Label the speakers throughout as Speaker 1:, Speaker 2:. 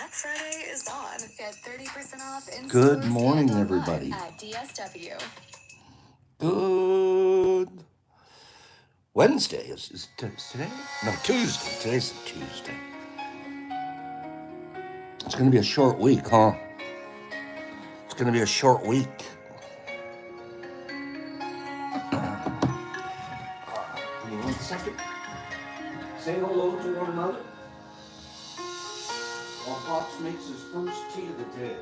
Speaker 1: Black Friday is on. Get 30% off in
Speaker 2: Good
Speaker 1: stores
Speaker 2: morning,
Speaker 1: and online
Speaker 2: everybody.
Speaker 1: at DSW.
Speaker 2: Good Wednesday. Is today? No, Tuesday. Today's Tuesday. It's going to be a short week, huh? It's going to be a short week. Give me 1 second. Say hello to one another while Pops makes his first tea of the day.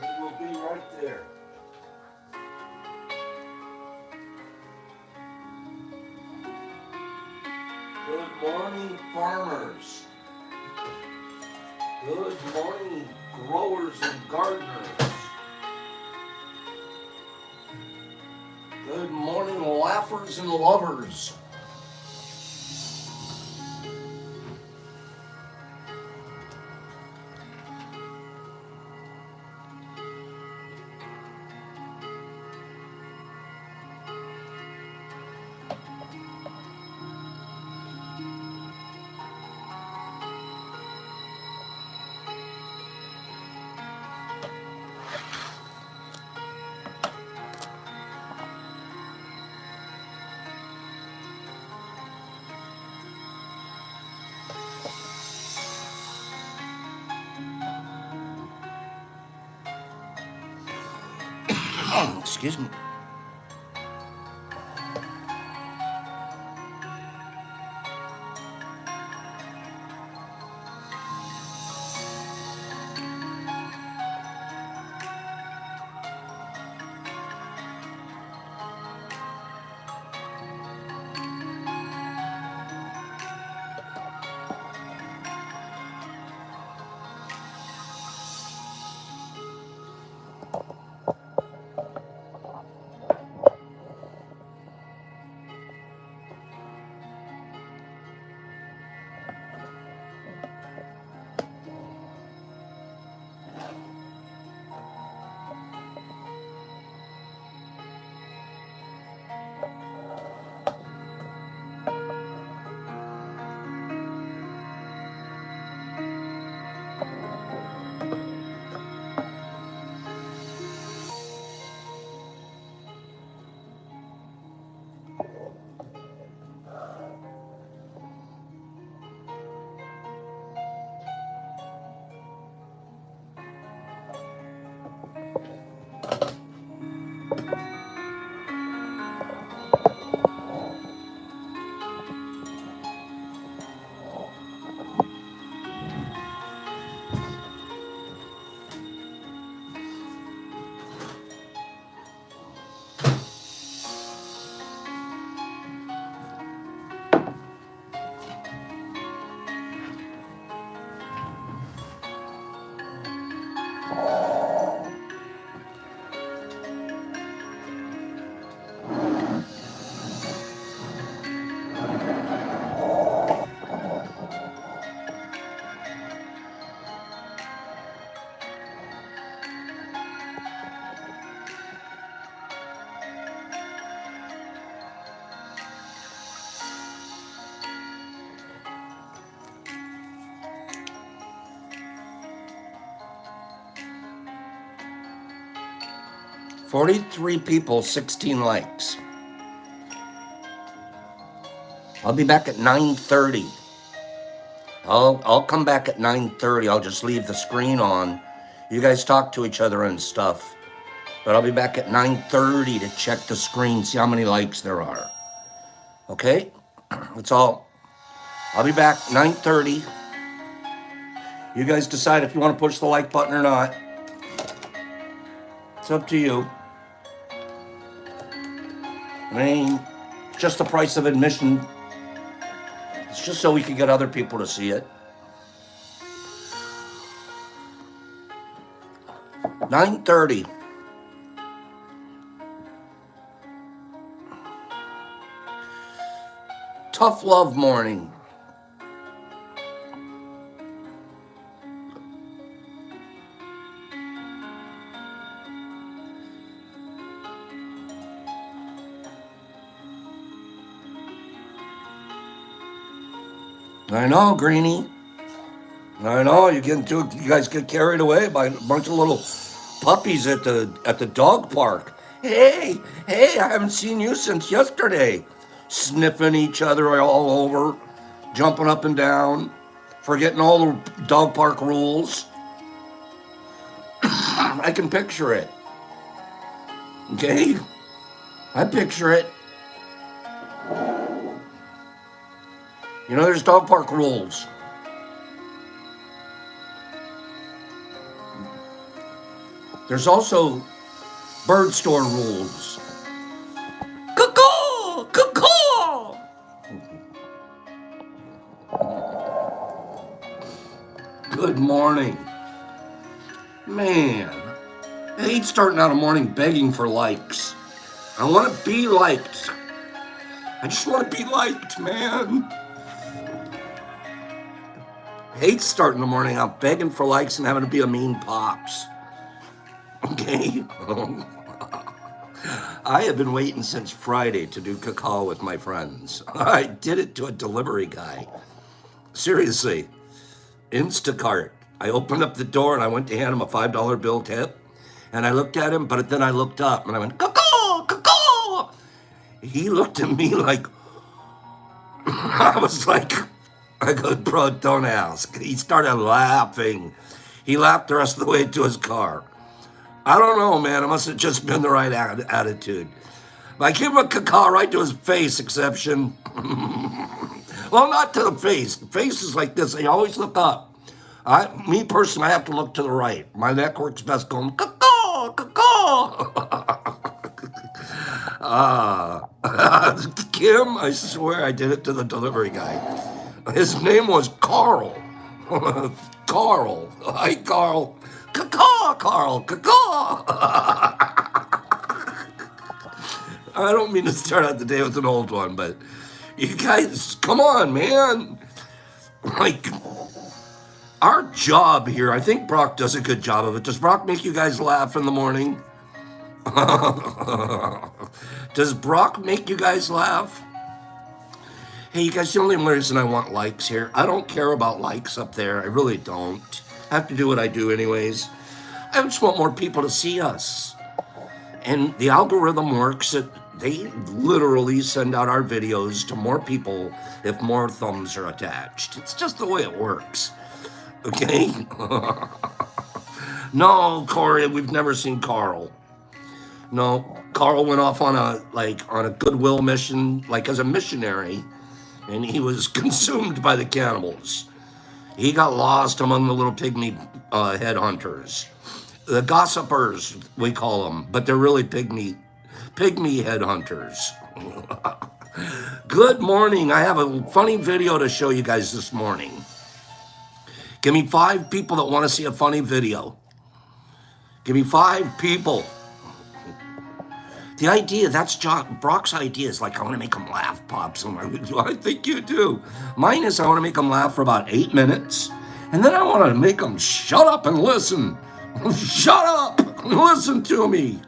Speaker 2: It will be right there. Good morning, farmers. Good morning, growers and gardeners. Good morning, laughers and lovers. Excuse me. "43 people, 16 likes. I'll be back at 9:30. I'll come back at 9:30. I'll just leave the screen on. You guys talk to each other and stuff. But I'll be back at 9:30 to check the screen, see how many likes there are. Okay? That's all. I'll be back 9:30. You guys decide if you want to push the like button or not. It's up to you. I mean, it's just the price of admission. It's just so we can get other people to see it. 9:30. Tough love morning. I know, Greenie. I know you guys get carried away by a bunch of little puppies at the dog park. Hey, hey, I haven't seen you since yesterday. Sniffing each other all over, jumping up and down, forgetting all the dog park rules. I can picture it. Okay? I picture it. You know, there's dog park rules. There's also bird store rules. Caw-caw! Caw-caw! Good morning. Man, I hate starting out a morning begging for likes. I want to be liked. I just want to be liked, man. I hate starting the morning out begging for likes and having to be a mean pops. Okay? I have been waiting since Friday to do cacao with my friends. I did it to a delivery guy. Seriously. Instacart. I opened up the door and I went to hand him a $5 bill tip. And I looked at him, but then I looked up and I went, cacao, cacao. He looked at me like, I was like, I go, bro, don't ask. He started laughing. He laughed the rest of the way to his car. I don't know, man. It must have just been the right attitude. But I gave him a cacao right to his face, exception. Well, not to the face. The face is like this. I always look up. Me personally, I have to look to the right. My neck works best going, cacao, cacao. Kim, I swear I did it to the delivery guy. His name was Carl. Carl. Hi, Carl. Caw, Carl. Caw. I don't mean to start out the day with an old one, but you guys, come on, man. Like, our job here, I think Brock does a good job of it. Does Brock make you guys laugh in the morning? Does Brock make you guys laugh? Hey, you guys, the only reason I want likes here, I don't care about likes up there. I really don't. I have to do what I do anyways. I just want more people to see us. And the algorithm works. They literally send out our videos to more people if more thumbs are attached. It's just the way it works. Okay? No, Corey, we've never seen Carl. No, Carl went off on a goodwill mission, like as a missionary, and he was consumed by the cannibals. He got lost among the little pygmy headhunters. The gossipers, we call them, but they're really pygmy headhunters. Good morning. I have a funny video to show you guys this morning. Give me 5 people that want to see a funny video. Give me 5 people. The idea, that's Brock's idea, is like, I want to make him laugh, Pops. I think you do. Mine is I want to make him laugh for about 8 minutes. And then I want to make him shut up and listen. Shut up and listen to me.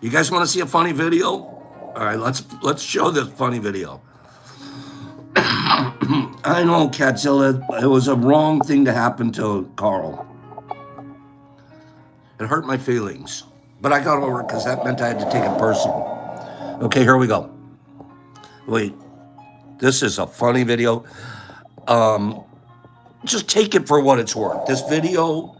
Speaker 2: You guys want to see a funny video? All right, let's show this funny video. I know, Catzilla, it was a wrong thing to happen to Carl. It hurt my feelings, but I got over it because that meant I had to take it personal. Okay, here we go. Wait, this is a funny video. Just take it for what it's worth. This video,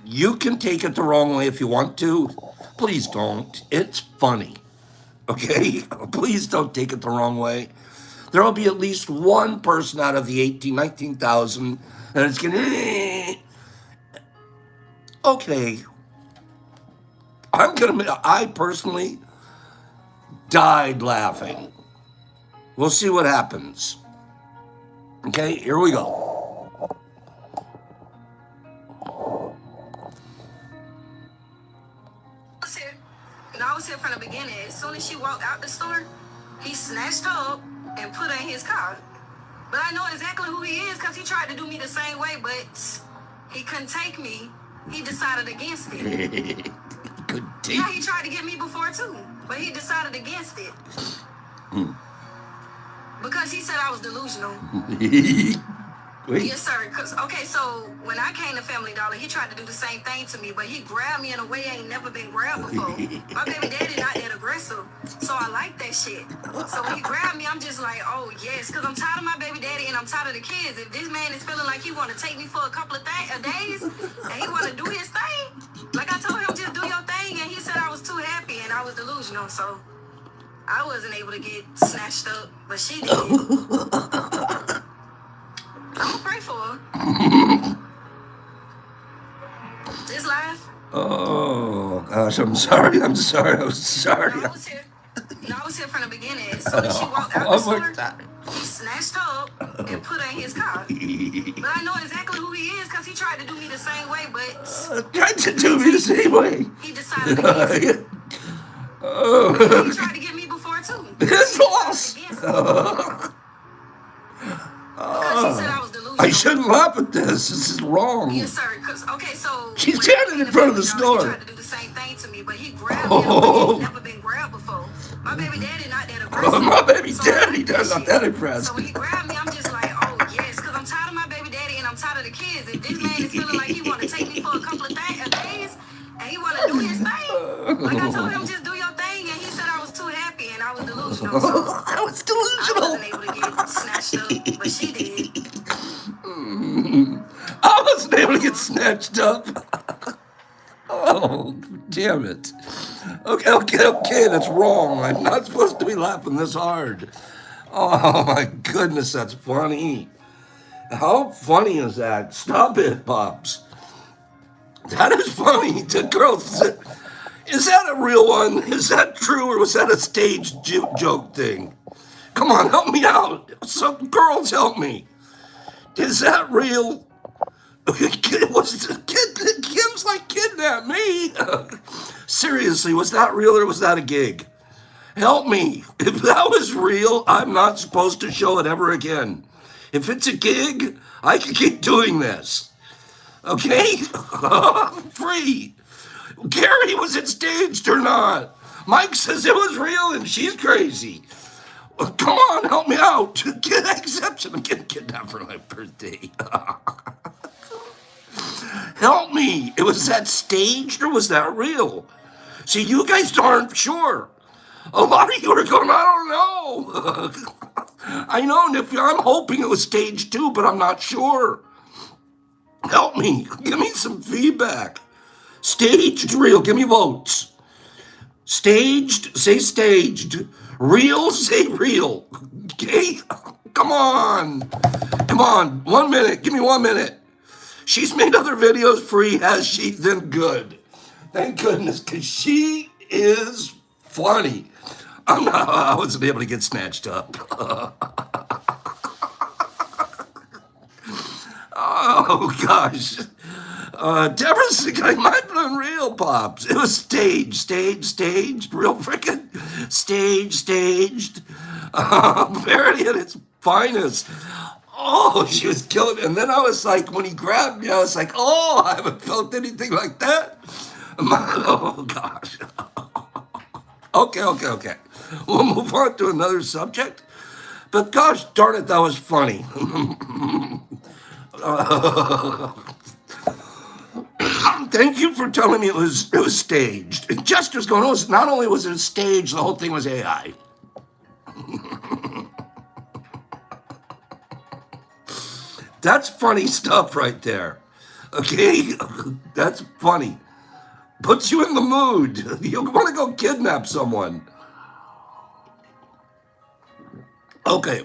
Speaker 2: you can take it the wrong way if you want to. Please don't. It's funny. Okay? Please don't take it the wrong way. There will be at least one person out of the 19,000 that is going to... Okay. I personally died laughing. We'll see what happens. Okay, here we go.
Speaker 3: I was here from the beginning. As soon as she walked out the store, he snatched her up and put her in his car. But I know exactly who he is because he tried to do me the same way, but he couldn't take me. He decided against it.
Speaker 2: Good take.
Speaker 3: Yeah, he tried to get me before too. but he decided against it because he said I was delusional.
Speaker 2: Wait.
Speaker 3: Yes, sir. Cause okay, so when I came to Family Dollar, he tried to do the same thing to me, but he grabbed me in a way I ain't never been grabbed before. My baby daddy not that aggressive, so I like that shit. So when he grabbed me, I'm just like, oh yes, cause I'm tired of my baby daddy and I'm tired of the kids. If this man is feeling like he want to take me for a couple of days and he want to do his thing, like I told him, just do your thing, and he said I was too happy and I was delusional, so I wasn't able to get snatched up, but she did. I'm gonna pray for her. Just laugh.
Speaker 2: Oh gosh, I'm sorry. I'm sorry. I'm sorry.
Speaker 3: No, I was here. No, I was here from the beginning. As soon as she walked out the store, he snatched her up and put her in his car. But I know exactly who he is because he tried to do me the same way, but
Speaker 2: Tried to do me the same way.
Speaker 3: he decided against it.
Speaker 2: Oh,
Speaker 3: He tried to get me before too.
Speaker 2: his loss.
Speaker 3: Against it. Because he said I was delusional.
Speaker 2: I shouldn't laugh at this. This is wrong.
Speaker 3: Yes, sir. Cause okay, so
Speaker 2: She's
Speaker 3: when
Speaker 2: standing
Speaker 3: I
Speaker 2: in front of the
Speaker 3: came to Family Dollar,
Speaker 2: store.
Speaker 3: He tried to do the same thing to me, but he grabbed me in a way I ain't never been grabbed before. My baby daddy not that aggressive.
Speaker 2: My baby
Speaker 3: So I
Speaker 2: daddy
Speaker 3: like
Speaker 2: does not
Speaker 3: shit.
Speaker 2: that impressed.
Speaker 3: So when he grabbed me, I'm just like, oh yes, cause I'm tired of my baby daddy and I'm tired of the kids. If this man is feeling like he want to take me for a couple of days and he want to do his thing, like I told him, just do your thing, and he said I was too happy and I was delusional. So
Speaker 2: I was
Speaker 3: I
Speaker 2: delusional.
Speaker 3: wasn't able to get snatched up, but she did.
Speaker 2: I wasn't able to get snatched up. Oh, damn it. Okay, that's wrong. I'm not supposed to be laughing this hard. Oh my goodness, that's funny. How funny is that? Stop it, Pops. That is funny. The girls, is that a real one? Is that true, or was that a staged joke thing? Come on, help me out. Some girls, help me. Is that real? Was the kid? Kim's like kidnapped me. Seriously, was that real or was that a gig? Help me. If that was real, I'm not supposed to show it ever again. If it's a gig, I can keep doing this. Okay? Free. Gary, was it staged or not? Mike says it was real and she's crazy. Well, come on, help me out. Get an exception. I'm getting kidnapped for my birthday. Help me. Was that staged or was that real? See, you guys aren't sure. A lot of you are going, I don't know. I know, Niffy, I'm hoping it was staged too, but I'm not sure. Help me. Give me some feedback. Staged, real. Give me votes. Staged, say staged. Real, say real. Okay? Come on. Come on. 1 minute. Give me 1 minute. She's made other videos free, has she? Then good. Thank goodness, because she is funny. I wasn't able to get snatched up. Oh, gosh. Deborah's thinking it might have been real, Pops. It was staged, real freaking staged. Parody at its finest. Oh, she was killing it. And then I was like, when he grabbed me, I was like, oh, I haven't felt anything like that. Oh, gosh. Okay. We'll move on to another subject. But gosh darn it, that was funny. Thank you for telling me it was staged. And Jester's going, oh, not only was it staged, the whole thing was AI. That's funny stuff right there. Okay? That's funny. Puts you in the mood. You want to go kidnap someone. Okay.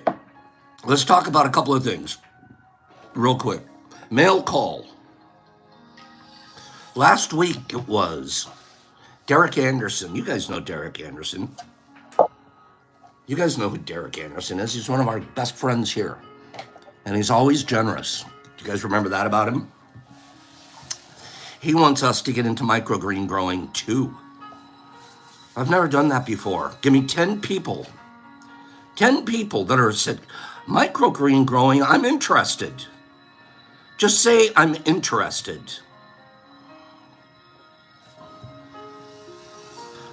Speaker 2: Let's talk about a couple of things. Real quick. Mail call. Last week it was Derek Anderson. You guys know Derek Anderson. You guys know who Derek Anderson is. He's one of our best friends here. And he's always generous. Do you guys remember that about him? He wants us to get into microgreen growing too. I've never done that before. Give me 10 people. 10 people that are said, microgreen growing, I'm interested. Just say, I'm interested.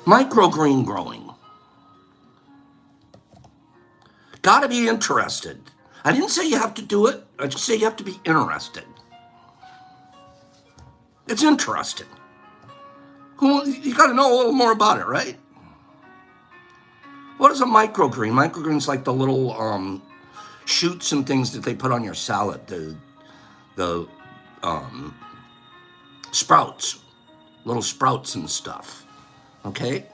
Speaker 2: Microgreen growing. Got to be interested. I didn't say you have to do it. I just say you have to be interested. It's interesting. You got to know a little more about it, right? What is a microgreen? Microgreen's like the little shoots and things that they put on your salad. The sprouts, little sprouts and stuff. Okay?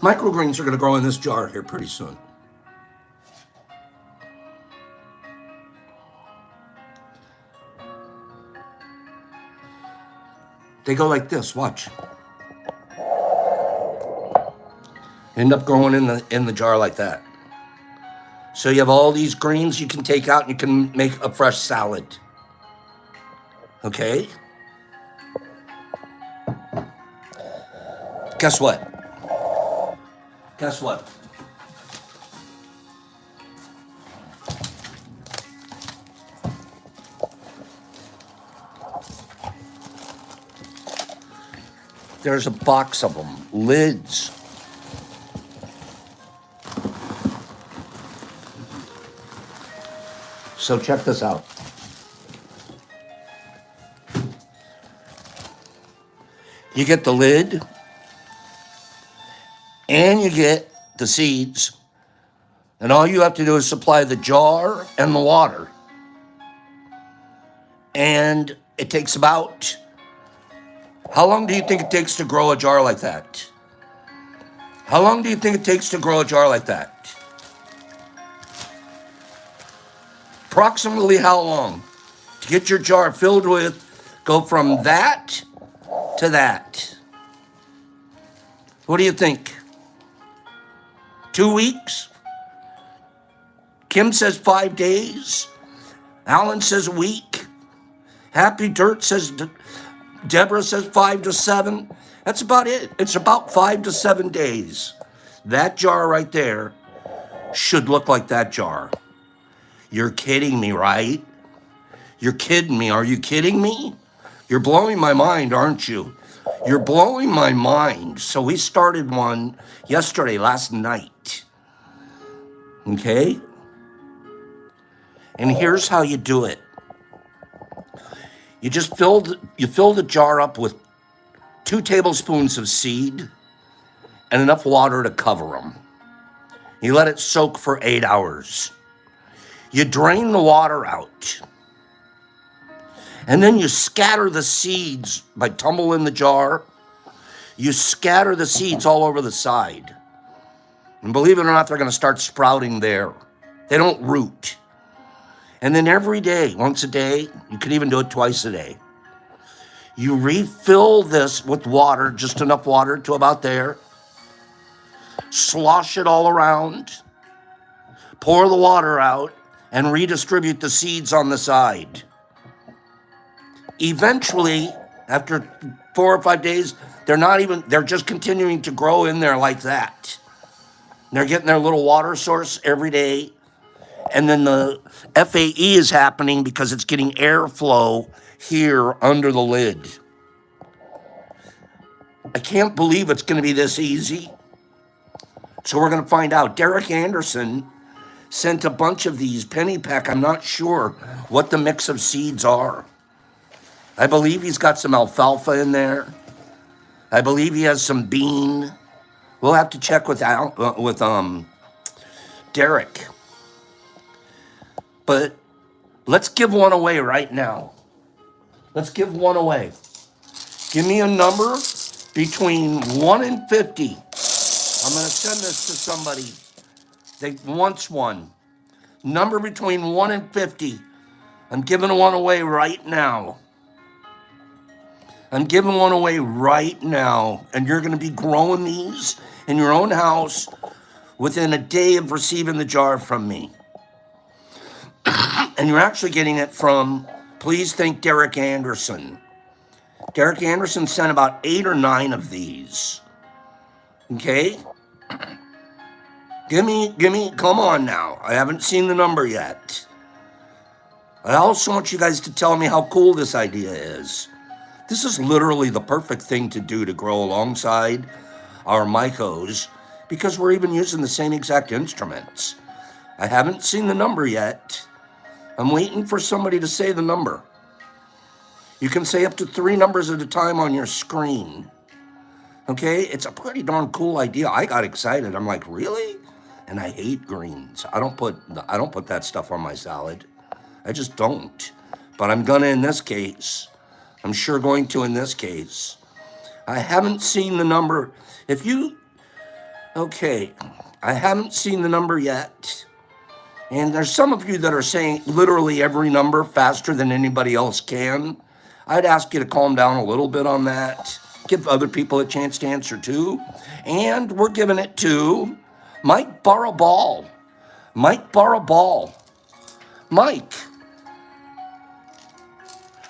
Speaker 2: Microgreens are going to grow in this jar here pretty soon. They go like this, watch. End up growing in the jar like that. So you have all these greens you can take out and you can make a fresh salad. Okay? Guess what? Guess what? There's a box of them, lids. So check this out. You get the lid, and you get the seeds, and all you have to do is supply the jar and the water. And it takes about, how long do you think it takes to grow a jar like that? How long do you think it takes to grow a jar like that? Approximately how long? To get your jar filled with, go from that to that. What do you think? 2 weeks? Kim says 5 days. Alan says a week. Happy Dirt says, Deborah says 5 to 7. That's about it. It's about 5 to 7 days. That jar right there should look like that jar. You're kidding me, right? You're kidding me. Are you kidding me? You're blowing my mind, aren't you? You're blowing my mind. So we started one yesterday, last night. Okay? And here's how you do it. You just fill the jar up with 2 tablespoons of seed and enough water to cover them. You let it soak for 8 hours. You drain the water out. And then you scatter the seeds by tumbling the jar. You scatter the seeds all over the side. And believe it or not, they're going to start sprouting there. They don't root. And then every day, once a day, you can even do it twice a day. You refill this with water, just enough water to about there. Slosh it all around. Pour the water out and redistribute the seeds on the side. Eventually, after 4 or 5 days, they're just continuing to grow in there like that. They're getting their little water source every day. And then the FAE is happening because it's getting airflow here under the lid. I can't believe it's going to be this easy. So we're going to find out. Derek Anderson sent a bunch of these penny pack. I'm not sure what the mix of seeds are. I believe he's got some alfalfa in there. I believe he has some bean. We'll have to check with Derek. But let's give one away right now. Let's give one away. Give me a number between 1 and 50. I'm going to send this to somebody that wants one. Number between 1 and 50. I'm giving one away right now. I'm giving one away right now. And you're going to be growing these in your own house within a day of receiving the jar from me. And you're actually getting it from, please thank Derek Anderson. Derek Anderson sent about 8 or 9 of these. Okay? Give me, come on now. I haven't seen the number yet. I also want you guys to tell me how cool this idea is. This is literally the perfect thing to do to grow alongside our Mycos because we're even using the same exact instruments. I haven't seen the number yet. I'm waiting for somebody to say the number. You can say up to 3 numbers at a time on your screen. Okay, it's a pretty darn cool idea. I got excited. I'm like, really? And I hate greens. I don't put that stuff on my salad. I just don't. But I'm gonna in this case. I'm sure going to in this case. I haven't seen the number. Okay, I haven't seen the number yet. And there's some of you that are saying literally every number faster than anybody else can. I'd ask you to calm down a little bit on that. Give other people a chance to answer too. And we're giving it to Mike Barabal. Mike Barabal.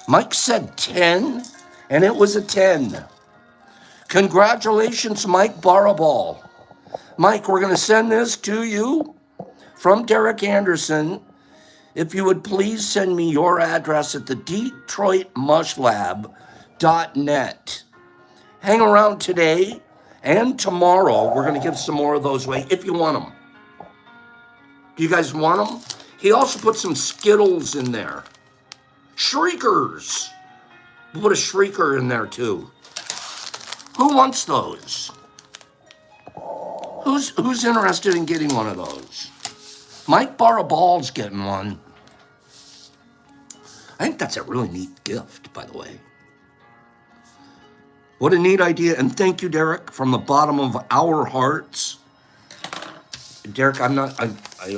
Speaker 2: Mike said 10, and it was a 10. Congratulations, Mike Barabal. Mike, we're going to send this to you from Derek Anderson. If you would please send me your address at the DetroitMushLab.net. Hang around today and tomorrow. We're going to give some more of those away if you want them. Do you guys want them? He also put some Skittles in there. Shriekers. We'll put a Shrieker in there too. Who wants those? Who's interested in getting one of those? Mike Barabal's getting one. I think that's a really neat gift, by the way. What a neat idea. And thank you, Derek, from the bottom of our hearts. Derek, I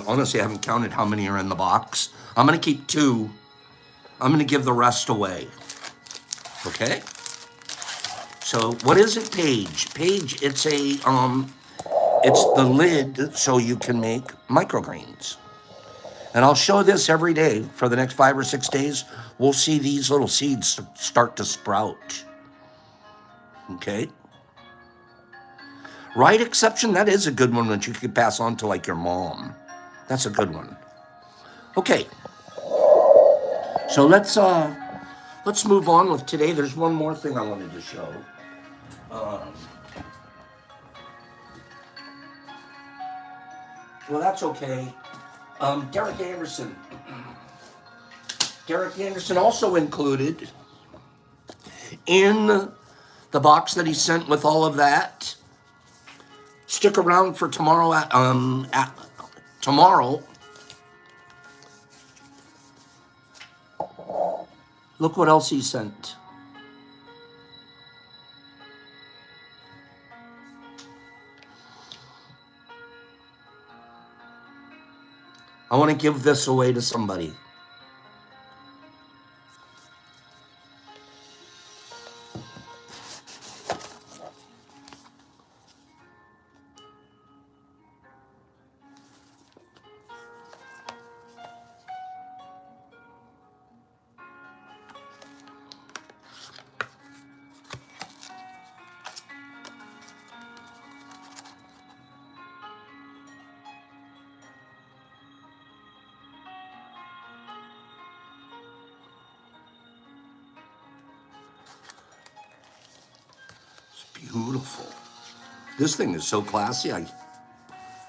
Speaker 2: honestly haven't counted how many are in the box. I'm going to keep 2. I'm going to give the rest away. Okay? So what is it, Paige? Paige, it's the lid so you can make microgreens. And I'll show this every day for the next 5 or 6 days. We'll see these little seeds start to sprout. Okay? Right exception, that is a good one that you could pass on to like your mom. That's a good one. Okay. So let's move on with today. There's one more thing I wanted to show. Well, that's okay. Derek Anderson. Derek Anderson also included in the box that he sent with all of that. Stick around for tomorrow. Tomorrow. Look what else he sent. I want to give this away to somebody. Beautiful. This thing is so classy. I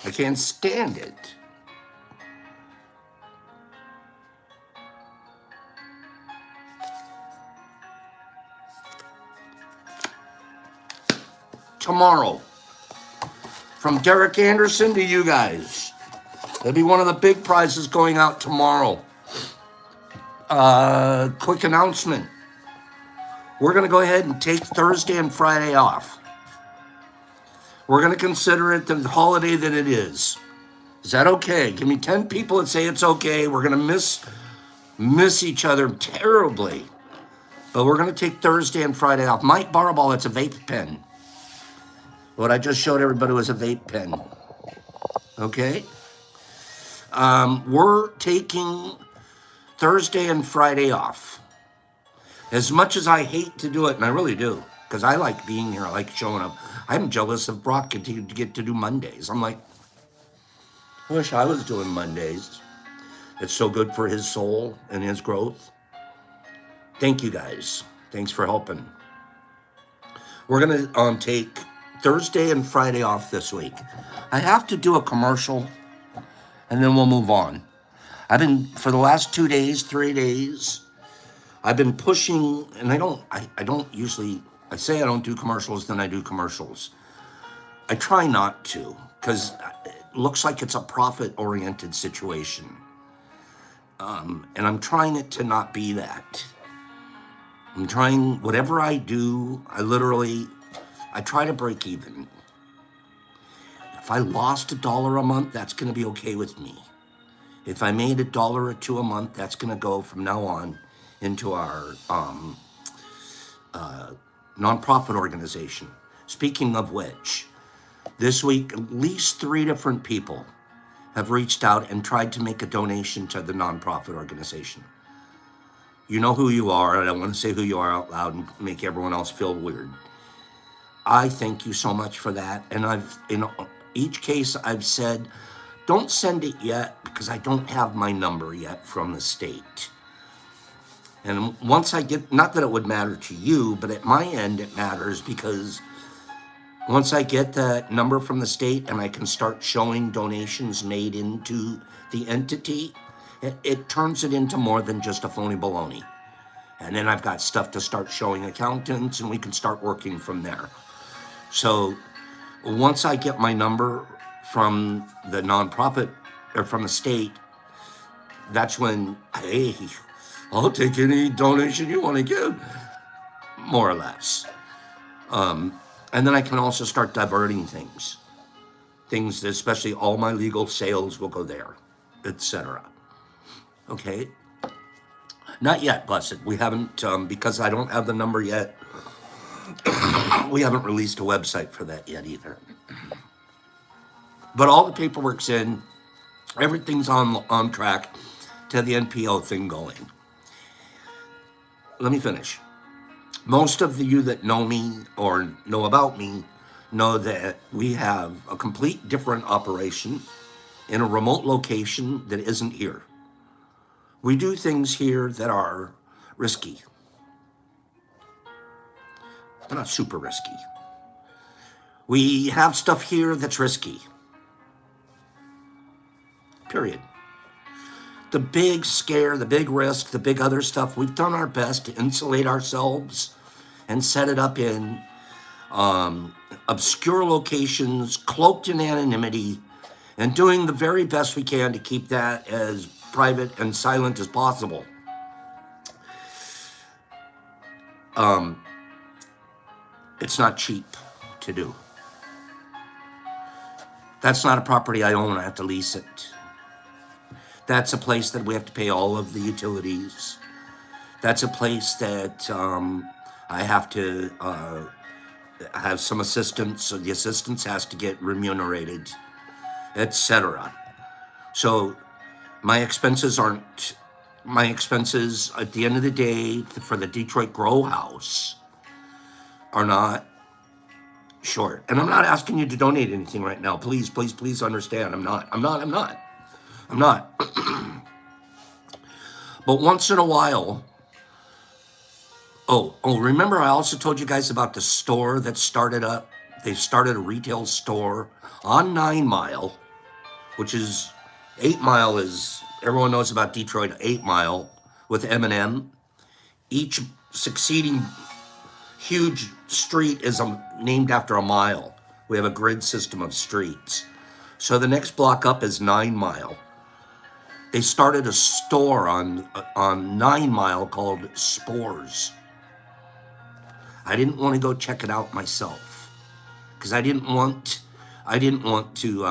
Speaker 2: can't stand it. Tomorrow, from Derek Anderson to you guys. That'll be one of the big prizes going out tomorrow. Quick announcement. We're going to go ahead and take Thursday and Friday off. We're going to consider it the holiday that it is. Is that okay? Give me 10 people that say it's okay. We're going to miss each other terribly. But we're going to take Thursday and Friday off. Mike Barabal, it's a vape pen. What I just showed everybody was a vape pen. Okay? We're taking Thursday and Friday off. As much as I hate to do it, and I really do, because I like being here, I like showing up. I'm jealous of Brock getting to get to do Mondays. I'm like, I wish I was doing Mondays. It's so good for his soul and his growth. Thank you guys. Thanks for helping. We're going to take Thursday and Friday off this week. I have to do a commercial, and then we'll move on. I've been, for the last 2 days, 3 days, I've been pushing, and I don't usually, I say I don't do commercials, then I do commercials. I try not to, because it looks like it's a profit-oriented situation. And I'm trying it to not be that. I'm trying, whatever I do, I try to break even. If I lost $1 a month, that's going to be okay with me. If I made $1 or $2 a month, that's going to go from now on into our nonprofit organization. Speaking of which, this week, at least 3 different people have reached out and tried to make a donation to the nonprofit organization. You know who you are. I don't want to say who you are out loud and make everyone else feel weird. I thank you so much for that. And in each case, I've said, don't send it yet because I don't have my number yet from the state. And once I get, not that it would matter to you, but at my end it matters, because once I get that number from the state and I can start showing donations made into the entity, it turns it into more than just a phony baloney. And then I've got stuff to start showing accountants, and we can start working from there. So once I get my number from the nonprofit or from the state, that's when, hey, I'll take any donation you want to give, more or less. And then I can also start diverting things, that especially all my legal sales will go there, etc. Okay? Not yet, blessed. We haven't, because I don't have the number yet, we haven't released a website for that yet either. But all the paperwork's in, everything's on track to the NPO thing going. Let me finish. Most of you that know me or know about me know that we have a complete different operation in a remote location that isn't here. We do things here that are risky. They're not super risky. We have stuff here that's risky. Period. The big scare, the big risk, the big other stuff, we've done our best to insulate ourselves and set it up in obscure locations, cloaked in anonymity, and doing the very best we can to keep that as private and silent as possible. It's not cheap to do. That's not a property I own. I have to lease it. That's a place that we have to pay all of the utilities. That's a place that I have to have some assistance, so the assistance has to get remunerated, etc. So my expenses at the end of the day for the Detroit Grow House are not short. And I'm not asking you to donate anything right now. Please, please, please understand. I'm not. But once in a while, remember I also told you guys about the store that started up? They started a retail store on 9 Mile, which is 8 Mile is, everyone knows about Detroit, 8 Mile with M&M. Each succeeding huge street is named after a mile. We have a grid system of streets. So the next block up is 9 Mile. They started a store on 9 Mile called Spores. I didn't want to go check it out myself because I didn't want to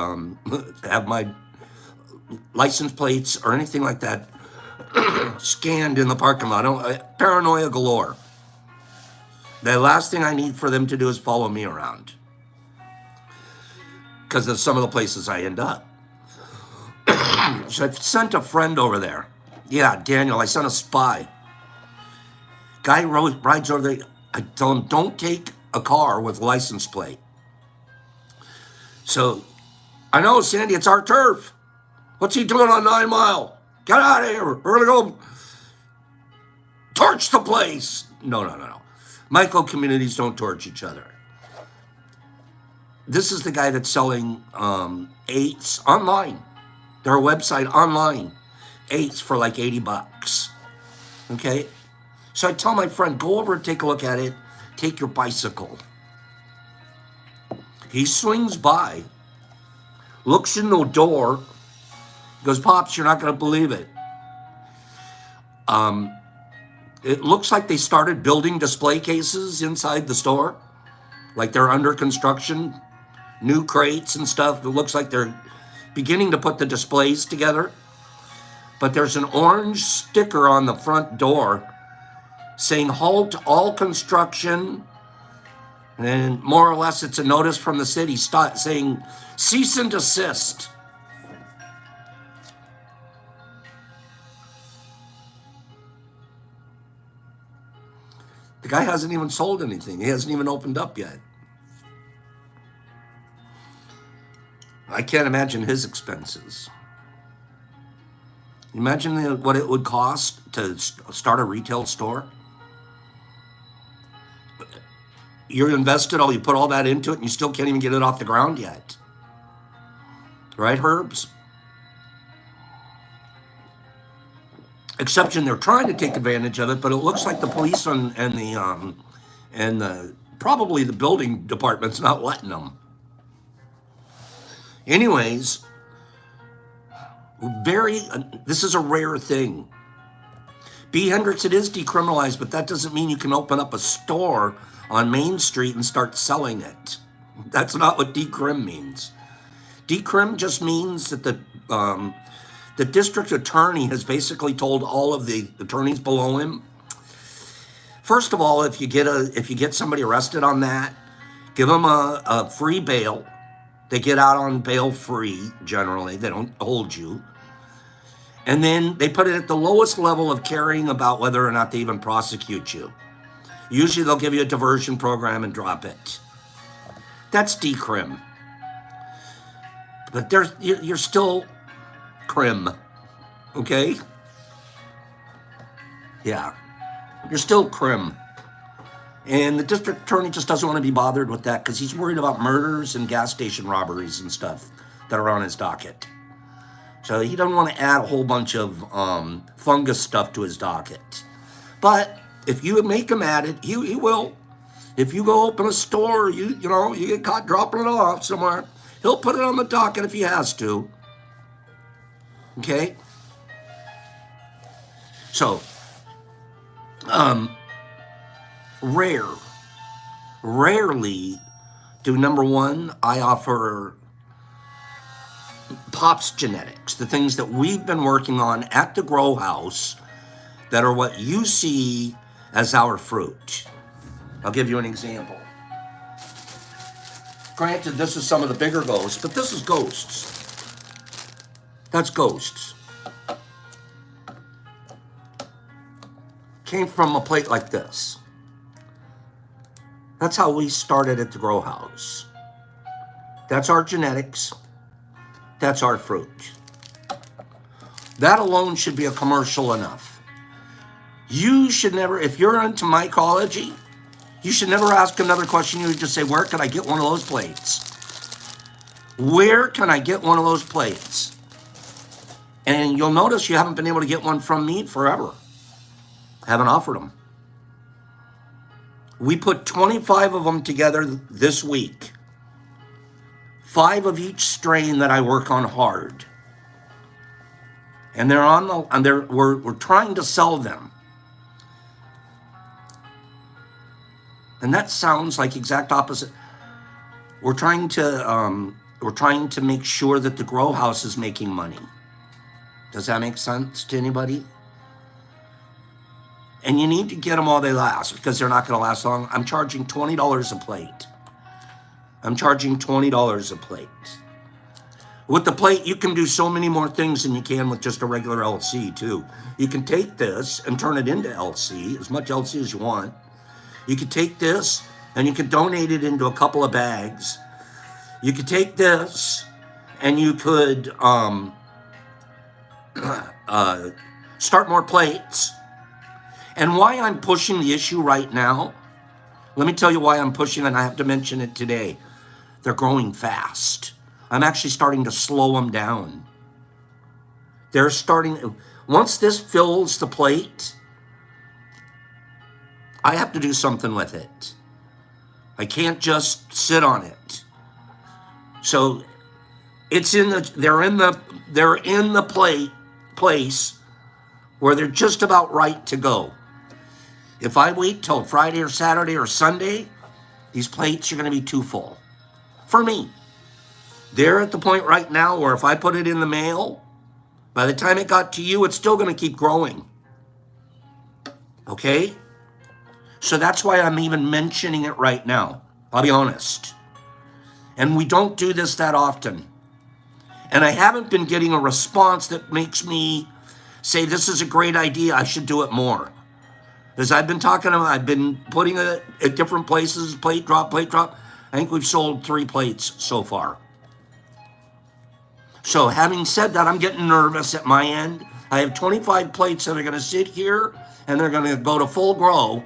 Speaker 2: have my license plates or anything like that scanned in the parking lot. Paranoia galore. The last thing I need for them to do is follow me around because of some of the places I end up. So I've sent a friend over there. Yeah, Daniel, I sent a spy. Guy rides over there. I tell him, don't take a car with license plate. So, I know, Sandy, it's our turf. What's he doing on 9 Mile? Get out of here. We're going to go torch the place. No. Micro communities don't torch each other. This is the guy that's selling eights online. Their website online, eights for like $80. Okay? So I tell my friend, go over and take a look at it. Take your bicycle. He swings by, looks in the door, goes, Pops, you're not going to believe it. It looks like they started building display cases inside the store. Like they're under construction, new crates and stuff. It looks like they're beginning to put the displays together. But there's an orange sticker on the front door saying halt all construction. And more or less it's a notice from the city saying cease and desist. The guy hasn't even sold anything. He hasn't even opened up yet. I can't imagine his expenses. Imagine what it would cost to start a retail store. You're invested you put all that into it and you still can't even get it off the ground yet. Right, Herbs? Exception, they're trying to take advantage of it, but it looks like the police and the probably the building department's not letting them. Anyways, this is a rare thing. B. Hendricks, it is decriminalized, but that doesn't mean you can open up a store on Main Street and start selling it. That's not what decrim means. Decrim just means that the district attorney has basically told all of the attorneys below him, first of all, if you get somebody arrested on that, give them a free bail. They get out on bail free, generally. They don't hold you. And then they put it at the lowest level of caring about whether or not they even prosecute you. Usually they'll give you a diversion program and drop it. That's decrim. But you're still crim, okay? Yeah, you're still crim. And the district attorney just doesn't want to be bothered with that because he's worried about murders and gas station robberies and stuff that are on his docket. So he doesn't want to add a whole bunch of fungus stuff to his docket. But if you make him add it, he will. If you go open a store, you get caught dropping it off somewhere, he'll put it on the docket if he has to. Okay? So, rarely do, number one, I offer Pops Genetics, the things that we've been working on at the Grow House that are what you see as our fruit. I'll give you an example. Granted, this is some of the bigger ghosts, but this is ghosts. That's ghosts. Came from a plate like this. That's how we started at the Grow House. That's our genetics. That's our fruit. That alone should be a commercial enough. You should never, if you're into mycology, you should never ask another question. You would just say, where can I get one of those plates? Where can I get one of those plates? And you'll notice you haven't been able to get one from me forever. I haven't offered them. We put 25 of them together this week. 5 of each strain that I work on hard. And we're trying to sell them. And that sounds like exact opposite. We're trying to make sure that the Grow House is making money. Does that make sense to anybody? And you need to get them while they last because they're not going to last long. I'm charging $20 a plate. I'm charging $20 a plate. With the plate, you can do so many more things than you can with just a regular LC too. You can take this and turn it into LC, as much LC as you want. You could take this and you could donate it into a couple of bags. You could take this and you could start more plates. And why I'm pushing the issue right now, let me tell you why I'm pushing, and I have to mention it today. They're growing fast. I'm actually starting to slow them down. They're starting, once this fills the plate, I have to do something with it. I can't just sit on it. So it's in the, they're in the place where they're just about right to go. If I wait till Friday or Saturday or Sunday, these plates are going to be too full for me. They're at the point right now where if I put it in the mail, by the time it got to you, it's still going to keep growing. Okay? So that's why I'm even mentioning it right now. I'll be honest. And we don't do this that often. And I haven't been getting a response that makes me say, this is a great idea, I should do it more. As I've been talking about, I've been putting it at different places, plate drop, plate drop. I think we've sold 3 plates so far. So having said that, I'm getting nervous at my end. I have 25 plates that are going to sit here and they're going to go to full grow.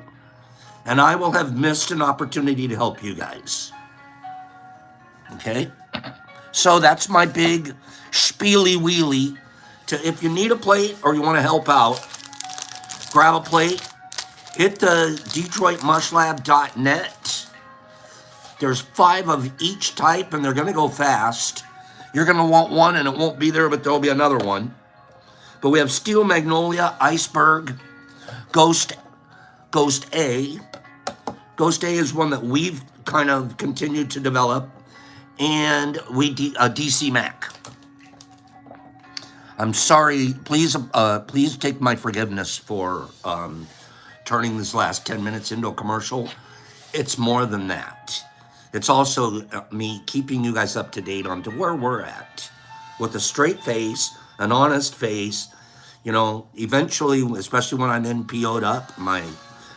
Speaker 2: And I will have missed an opportunity to help you guys. Okay? So that's my big spiely wheelie. If you need a plate or you want to help out, grab a plate. Hit the DetroitMushLab.net. There's 5 of each type, and they're going to go fast. You're going to want one, and it won't be there, but there'll be another one. But we have Steel Magnolia, Iceberg, Ghost A. Ghost A is one that we've kind of continued to develop, and DC Mac. I'm sorry. Please take my forgiveness for turning this last 10 minutes into a commercial. It's more than that. It's also me keeping you guys up to date on to where we're at. With a straight face, an honest face, you know, eventually, especially when I'm NPO'd up, my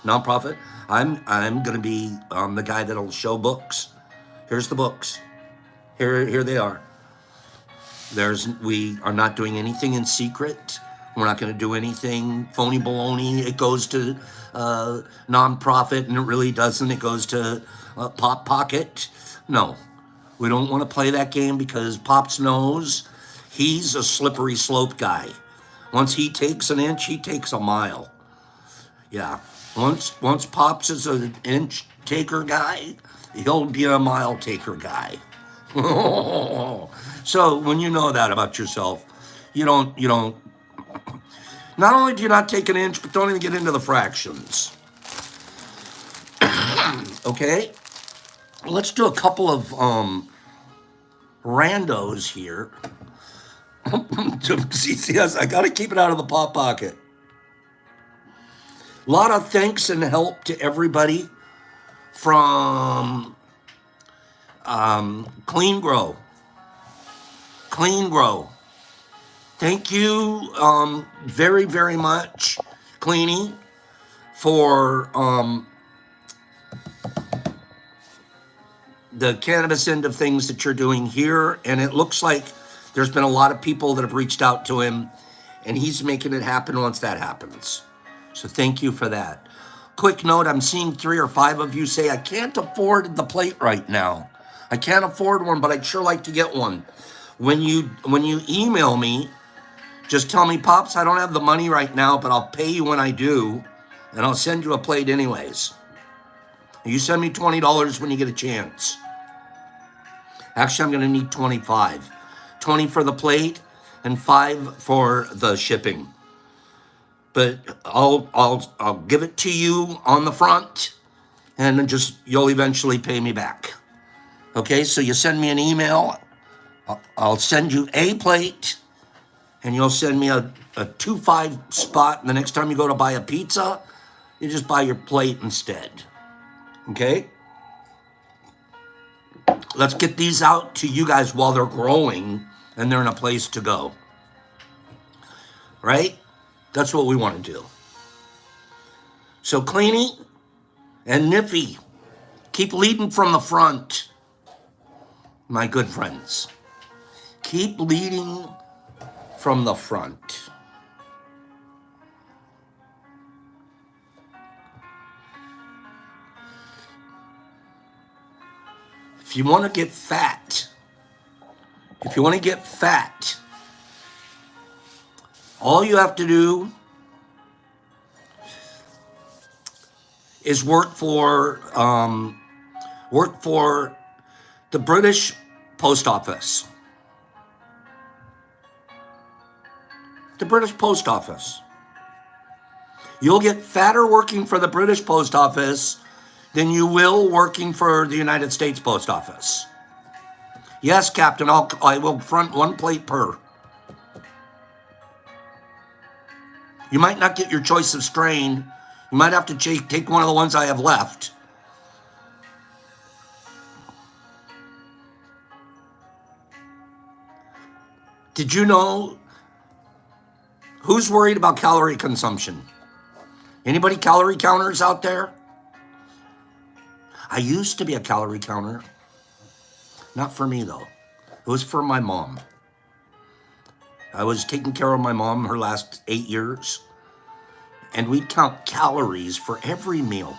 Speaker 2: nonprofit, I'm going to be the guy that'll show books. Here's the books. Here they are. We are not doing anything in secret. We're not going to do anything phony baloney. It goes to nonprofit, and it really doesn't. It goes to Pop Pocket. No, we don't want to play that game because Pops knows he's a slippery slope guy. Once he takes an inch, he takes a mile. Yeah, once Pops is an inch taker guy, he'll be a mile taker guy. So when you know that about yourself, you don't, not only do you not take an inch, but don't even get into the fractions. Okay? Let's do a couple of randos here. CCS, I got to keep it out of the Pop Pocket. A lot of thanks and help to everybody from Clean Grow. Thank you very, very much, Cleanie, for the cannabis end of things that you're doing here. And it looks like there's been a lot of people that have reached out to him, and he's making it happen once that happens. So thank you for that. Quick note, I'm seeing 3 or 5 of you say, I can't afford the plate right now. I can't afford one, but I'd sure like to get one. When you email me, just tell me, Pops, I don't have the money right now, but I'll pay you when I do, and I'll send you a plate anyways. You send me $20 when you get a chance. Actually, I'm going to need 25. 20 for the plate and 5 for the shipping. But I'll give it to you on the front, and then you'll eventually pay me back. Okay, so you send me an email. I'll send you a plate, and you'll send me a 2-5 spot. And the next time you go to buy a pizza, you just buy your plate instead. Okay? Let's get these out to you guys while they're growing and they're in a place to go. Right? That's what we want to do. So Cleanie and Niffy, keep leading from the front. My good friends. Keep leading from the front. If you want to get fat, all you have to do is work for the British Post Office. The British Post Office. You'll get fatter working for the British Post Office than you will working for the United States Post Office. Yes, Captain, I will front 1 plate per. You might not get your choice of strain. You might have to take one of the ones I have left. Did you know who's worried about calorie consumption? Anybody calorie counters out there? I used to be a calorie counter. Not for me, though. It was for my mom. I was taking care of my mom her last 8 years, and we'd count calories for every meal.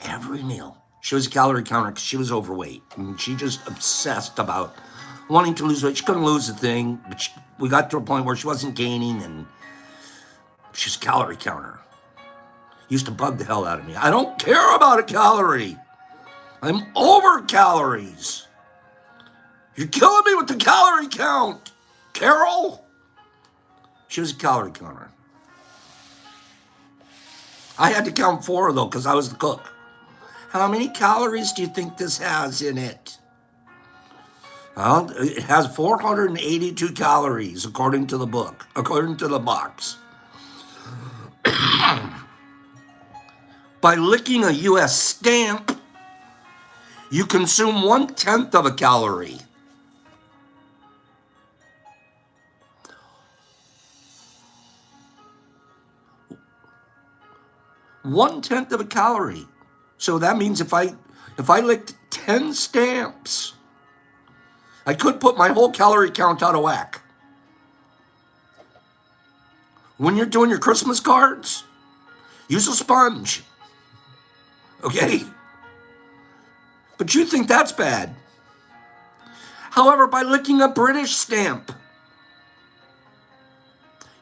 Speaker 2: Every meal. She was a calorie counter because she was overweight, and she just obsessed about wanting to lose weight. She couldn't lose a thing, but we got to a point where she wasn't gaining, and she's a calorie counter. Used to bug the hell out of me. I don't care about a calorie. I'm over calories. You're killing me with the calorie count, Carol. She was a calorie counter. I had to count 4, though, because I was the cook. How many calories do you think this has in it? Well, it has 482 calories, according to the book, according to the box. By licking a U.S. stamp, you consume 1/10 of a calorie. One-tenth of a calorie. So that means if I licked 10 stamps, I could put my whole calorie count out of whack. When you're doing your Christmas cards, use a sponge. Okay? But you think that's bad. However, by licking a British stamp,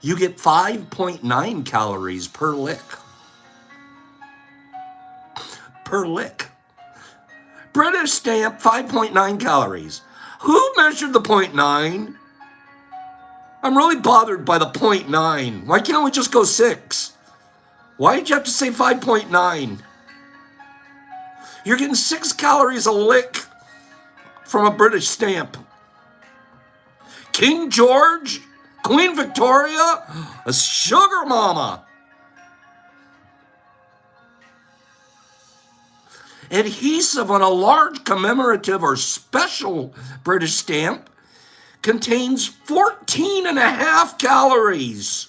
Speaker 2: you get 5.9 calories per lick. Per lick. British stamp, 5.9 calories. Who measured the 0.9? I'm really bothered by the 0.9. Why can't we just go 6? Why did you have to say 5.9? You're getting 6 calories a lick from a British stamp. King George, Queen Victoria, a sugar mama. Adhesive on a large commemorative or special British stamp contains 14.5 calories.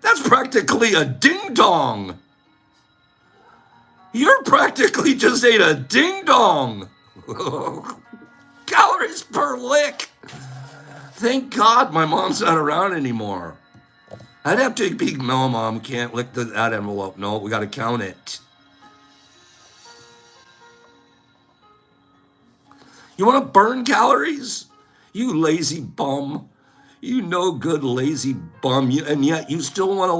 Speaker 2: That's practically a ding-dong. You're practically just ate a ding-dong. Calories per lick. Thank God my mom's not around anymore. I'd have to be, no, Mom, can't lick that envelope. No, we got to count it. You want to burn calories? You lazy bum. You no good lazy bum. And yet you still want to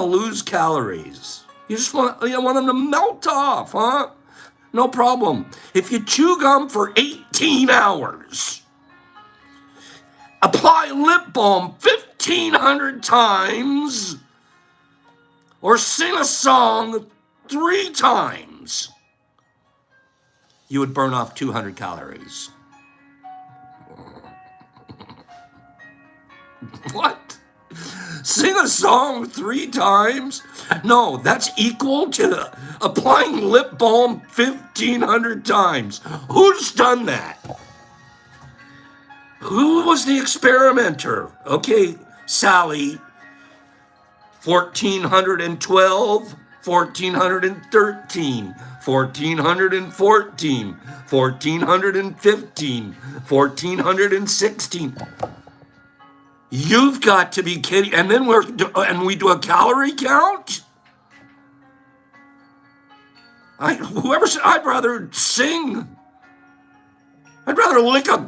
Speaker 2: lose calories. You want them to melt off, huh? No problem. If you chew gum for 18 hours, apply lip balm 1,500 times, or sing a song 3 times, you would burn off 200 calories. What? Sing a song 3 times? No, that's equal to applying lip balm 1,500 times. Who's done that? Who was the experimenter? Okay, Sally. 1,412, 1,413, 1,414, 1,415, 1,416. You've got to be kidding. And then we do a calorie count? Whoever said I'd rather sing. I'd rather lick a.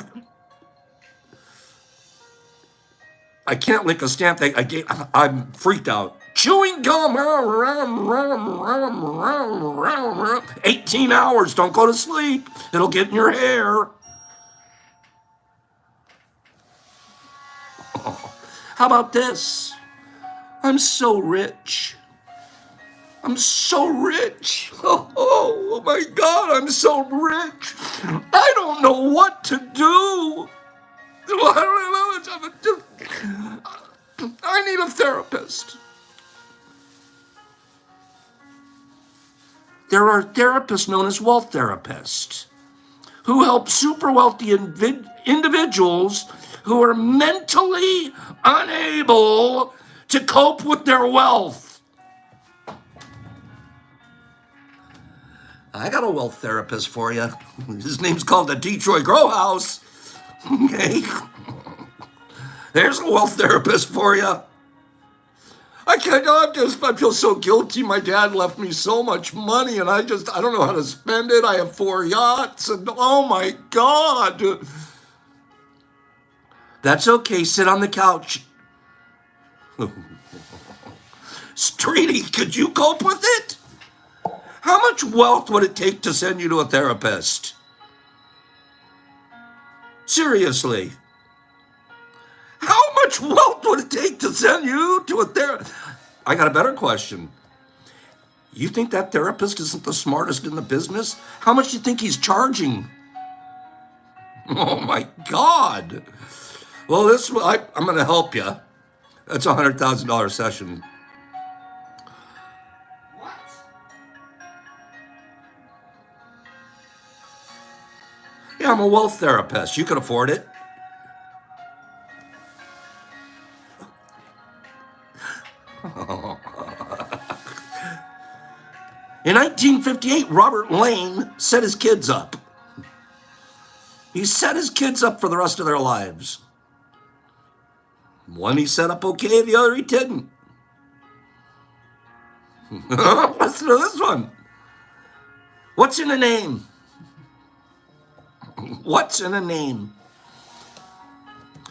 Speaker 2: I can't lick a stamp. I'm freaked out. Chewing gum. 18 hours. Don't go to sleep. It'll get in your hair. How about this? I'm so rich. I'm so rich. Oh my God, I'm so rich. I don't know what to do. I need a therapist. There are therapists known as wealth therapists who help super wealthy individuals who are mentally unable to cope with their wealth. I got a wealth therapist for you. His name's called the Detroit Grow House. Okay. There's a wealth therapist for you. I feel so guilty. My dad left me so much money and I don't know how to spend it. I have 4 yachts and oh my God. That's okay. Sit on the couch. Streety, could you cope with it? How much wealth would it take to send you to a therapist? Seriously. How much wealth would it take to send you to a therapist? I got a better question. You think that therapist isn't the smartest in the business? How much do you think he's charging? Oh my God. Well, I'm going to help you. That's a $100,000 session. What? Yeah, I'm a wealth therapist. You can afford it. In 1958, Robert Lane set his kids up. He set his kids up for the rest of their lives. One he set up okay, the other he didn't. Listen to this one. What's in a name? What's in a name?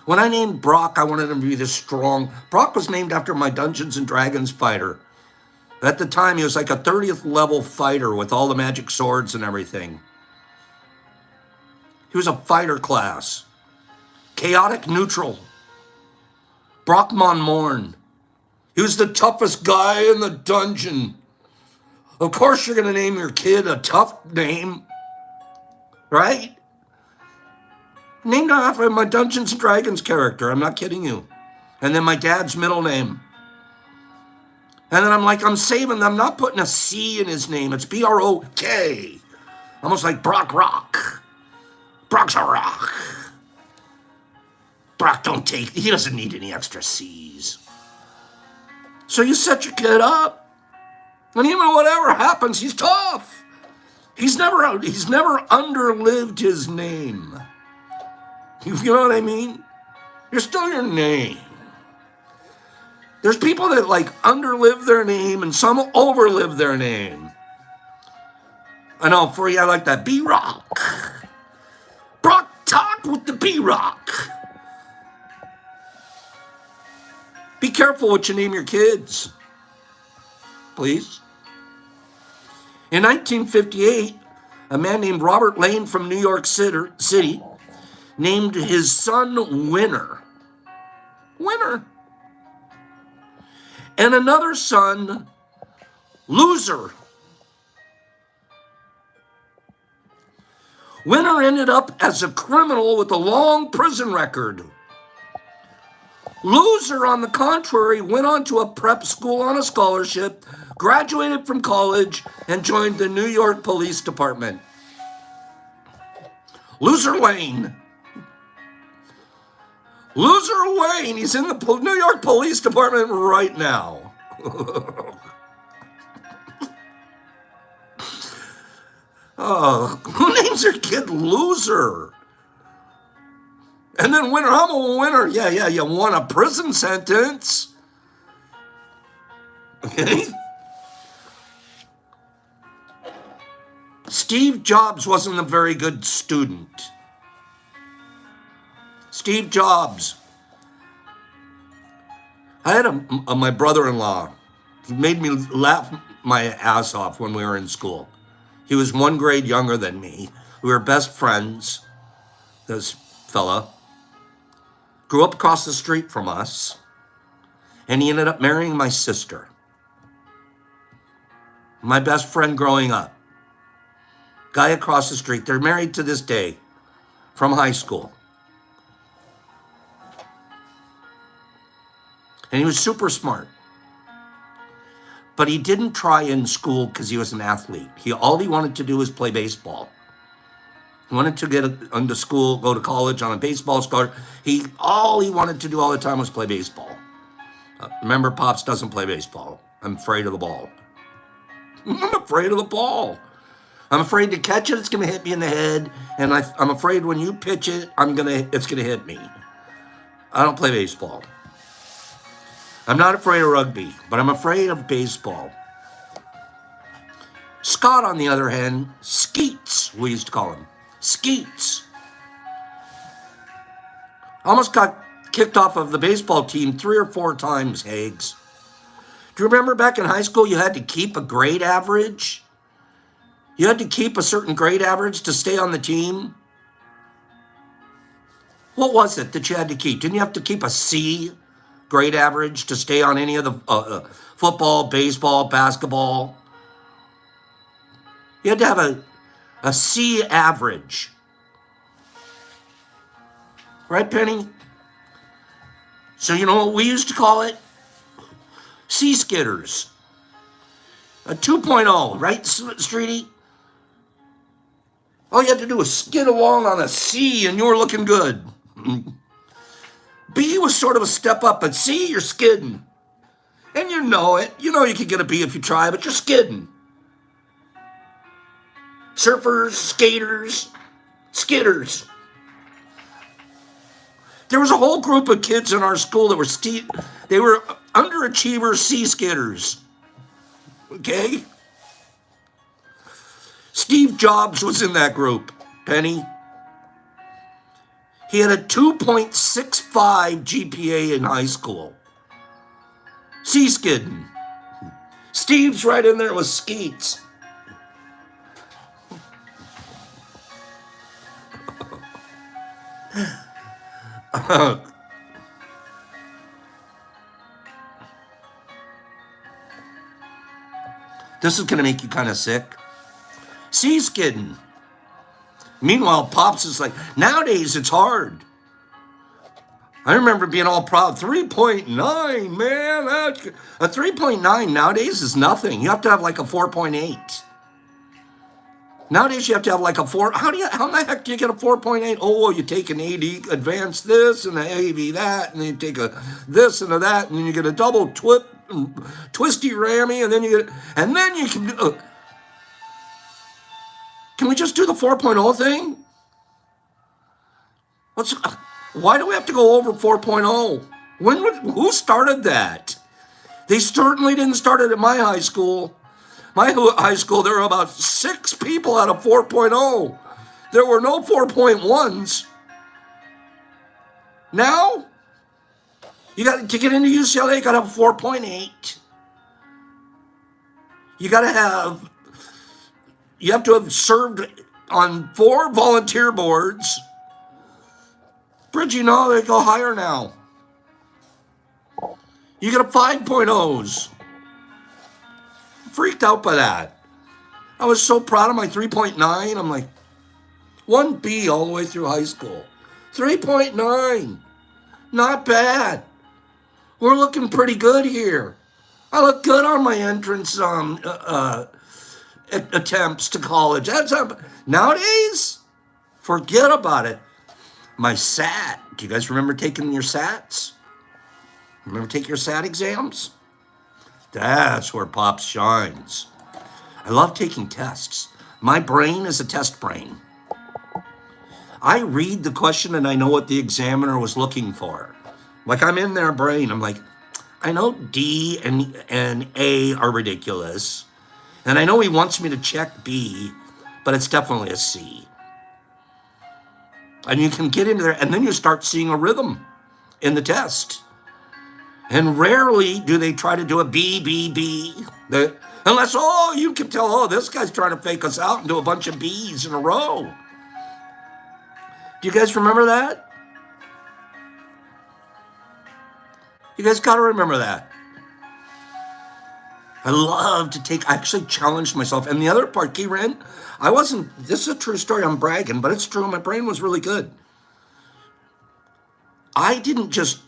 Speaker 2: When I named Brock, I wanted him to be this strong. Brock was named after my Dungeons and Dragons fighter. At the time, he was like a 30th level fighter with all the magic swords and everything. He was a fighter class. Chaotic neutral. Brock Mon Morn. He was the toughest guy in the dungeon. Of course you're going to name your kid a tough name. Right? Named after my Dungeons and Dragons character. I'm not kidding you. And then my dad's middle name. And then I'm saving them. I'm not putting a C in his name. It's B-R-O-K. Almost like Brock Rock. Brock's a rock. Brock he doesn't need any extra C's. So you set your kid up. And even whatever happens, he's tough. He's never underlived his name. You know what I mean? You're still your name. There's people that underlive their name and some overlive their name. I know, for you, I like that. B-Rock. Brock talk with the B-Rock. Be careful what you name your kids. Please. In 1958, a man named Robert Lane from New York City named his son Winner. Winner. And another son, Loser. Winner ended up as a criminal with a long prison record. Loser, on the contrary, went on to a prep school on a scholarship, graduated from college, and joined the New York Police Department. Loser Lane. Loser Lane, he's in the New York Police Department right now. Oh, who names their kid Loser? And then Winner, I'm a winner. Yeah, you won a prison sentence. Okay? Steve Jobs wasn't a very good student. Steve Jobs. I had my brother-in-law. He made me laugh my ass off when we were in school. He was 1 grade younger than me. We were best friends. This fella grew up across the street from us, and he ended up marrying my sister. My best friend growing up. Guy across the street. They're married to this day from high school. And he was super smart. But he didn't try in school because he was an athlete. All he wanted to do was play baseball. He wanted to get into school, go to college on a baseball scholarship. All he wanted to do all the time was play baseball. Remember, Pops doesn't play baseball. I'm afraid of the ball. I'm afraid of the ball. I'm afraid to catch it, it's going to hit me in the head. And I'm afraid when you pitch it, it's going to hit me. I don't play baseball. I'm not afraid of rugby, but I'm afraid of baseball. Scott, on the other hand, Skeets, we used to call him. Skeets. Almost got kicked off of the baseball team 3 or 4 times, Hags. Do you remember back in high school you had to keep a grade average? You had to keep a certain grade average to stay on the team? What was it that you had to keep? Didn't you have to keep a C grade average to stay on any of the football, baseball, basketball? You had to have a C average. Right, Penny? So you know what we used to call it? C skitters. A 2.0, right, Streety? All you had to do was skid along on a C and you were looking good. B was sort of a step up, but C, you're skidding. And you know it. You know you could get a B if you try, but you're skidding. Surfers, skaters, skidders. There was a whole group of kids in our school that were underachievers, C skidders. Okay? Steve Jobs was in that group, Penny. He had a 2.65 GPA in high school. C skidding. Steve's right in there with Skeets. This is going to make you kind of sick. C skidding. Meanwhile, Pops is like, nowadays it's hard. I remember being all proud. 3.9, man. A 3.9 nowadays is nothing. You have to have like a 4.8. Nowadays you have to have like a 4. How in the heck do you get a 4.8? Oh, well, you take an AD advanced this and an AV that, and then you take a this and a that, and then you get a double twisty rammy, and then you can. Can we just do the 4.0 thing? Why do we have to go over 4.0? Who started that? They certainly didn't start it at my high school. My high school, there were about 6 people out of 4.0. There were no 4.1s. Now, to get into UCLA, you got to have 4.8. You have to have served on 4 volunteer boards. Bridgie, no, they go higher now. You get a 5.0s. Freaked out by that. I was so proud of my 3.9. I'm like, 1B all the way through high school. 3.9. Not bad. We're looking pretty good here. I look good on my entrance attempts to college. Nowadays, forget about it. My SAT. Do you guys remember taking your SATs? Remember taking your SAT exams? That's where Pops shines. I love taking tests. My brain is a test brain. I read the question and I know what the examiner was looking for. Like I'm in their brain. I'm like, I know D and A are ridiculous. And I know he wants me to check B, but it's definitely a C. And you can get into there, and then you start seeing a rhythm in the test. And rarely do they try to do a B, B, B. Unless, you can tell, this guy's trying to fake us out and do a bunch of B's in a row. Do you guys remember that? You guys got to remember that. I actually challenged myself. And the other part, Kieran, this is a true story, I'm bragging, but it's true, my brain was really good. I didn't just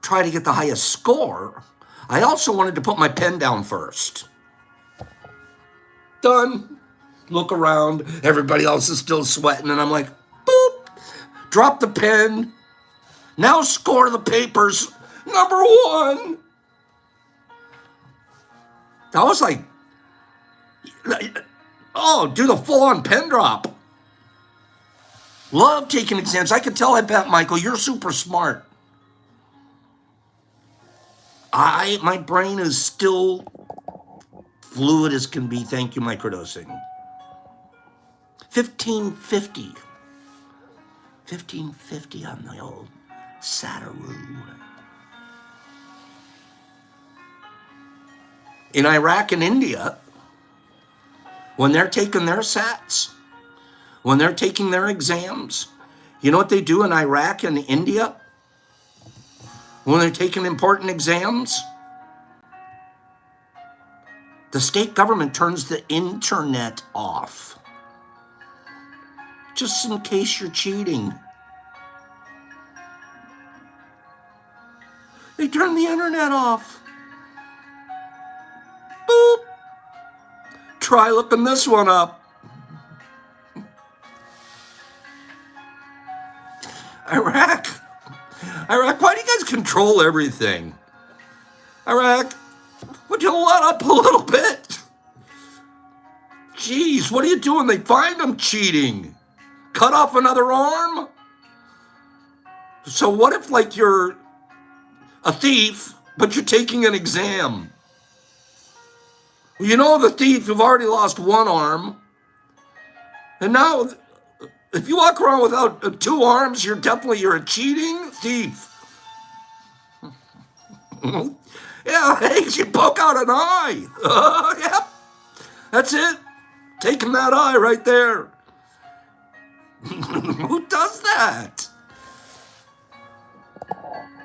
Speaker 2: try to get the highest score. I also wanted to put my pen down first. Done. Look around. Everybody else is still sweating. And I'm like, boop. Drop the pen. Now score the papers. Number 1. I was like, do the full-on pen drop. Love taking exams. I could tell, I bet, Michael, you're super smart. My brain is still fluid as can be. Thank you, microdosing. 1550. 1550 on the old Saturoo. In Iraq and India, when they're taking their SATs, when they're taking their exams, you know what they do in Iraq and India? When they're taking important exams, the state government turns the internet off. Just in case you're cheating. They turn the internet off. Boop. Try looking this one up. Iraq, why do you guys control everything? Iraq, would you let up a little bit? Jeez, what are you doing? They find them cheating. Cut off another arm? So what if, like, you're a thief, but you're taking an exam? You know the thief, you've already lost one arm. And now, if you walk around without 2 arms, you're a cheating thief. Yeah, hey, you poke out an eye. Yep, that's it. Taking that eye right there. Who does that?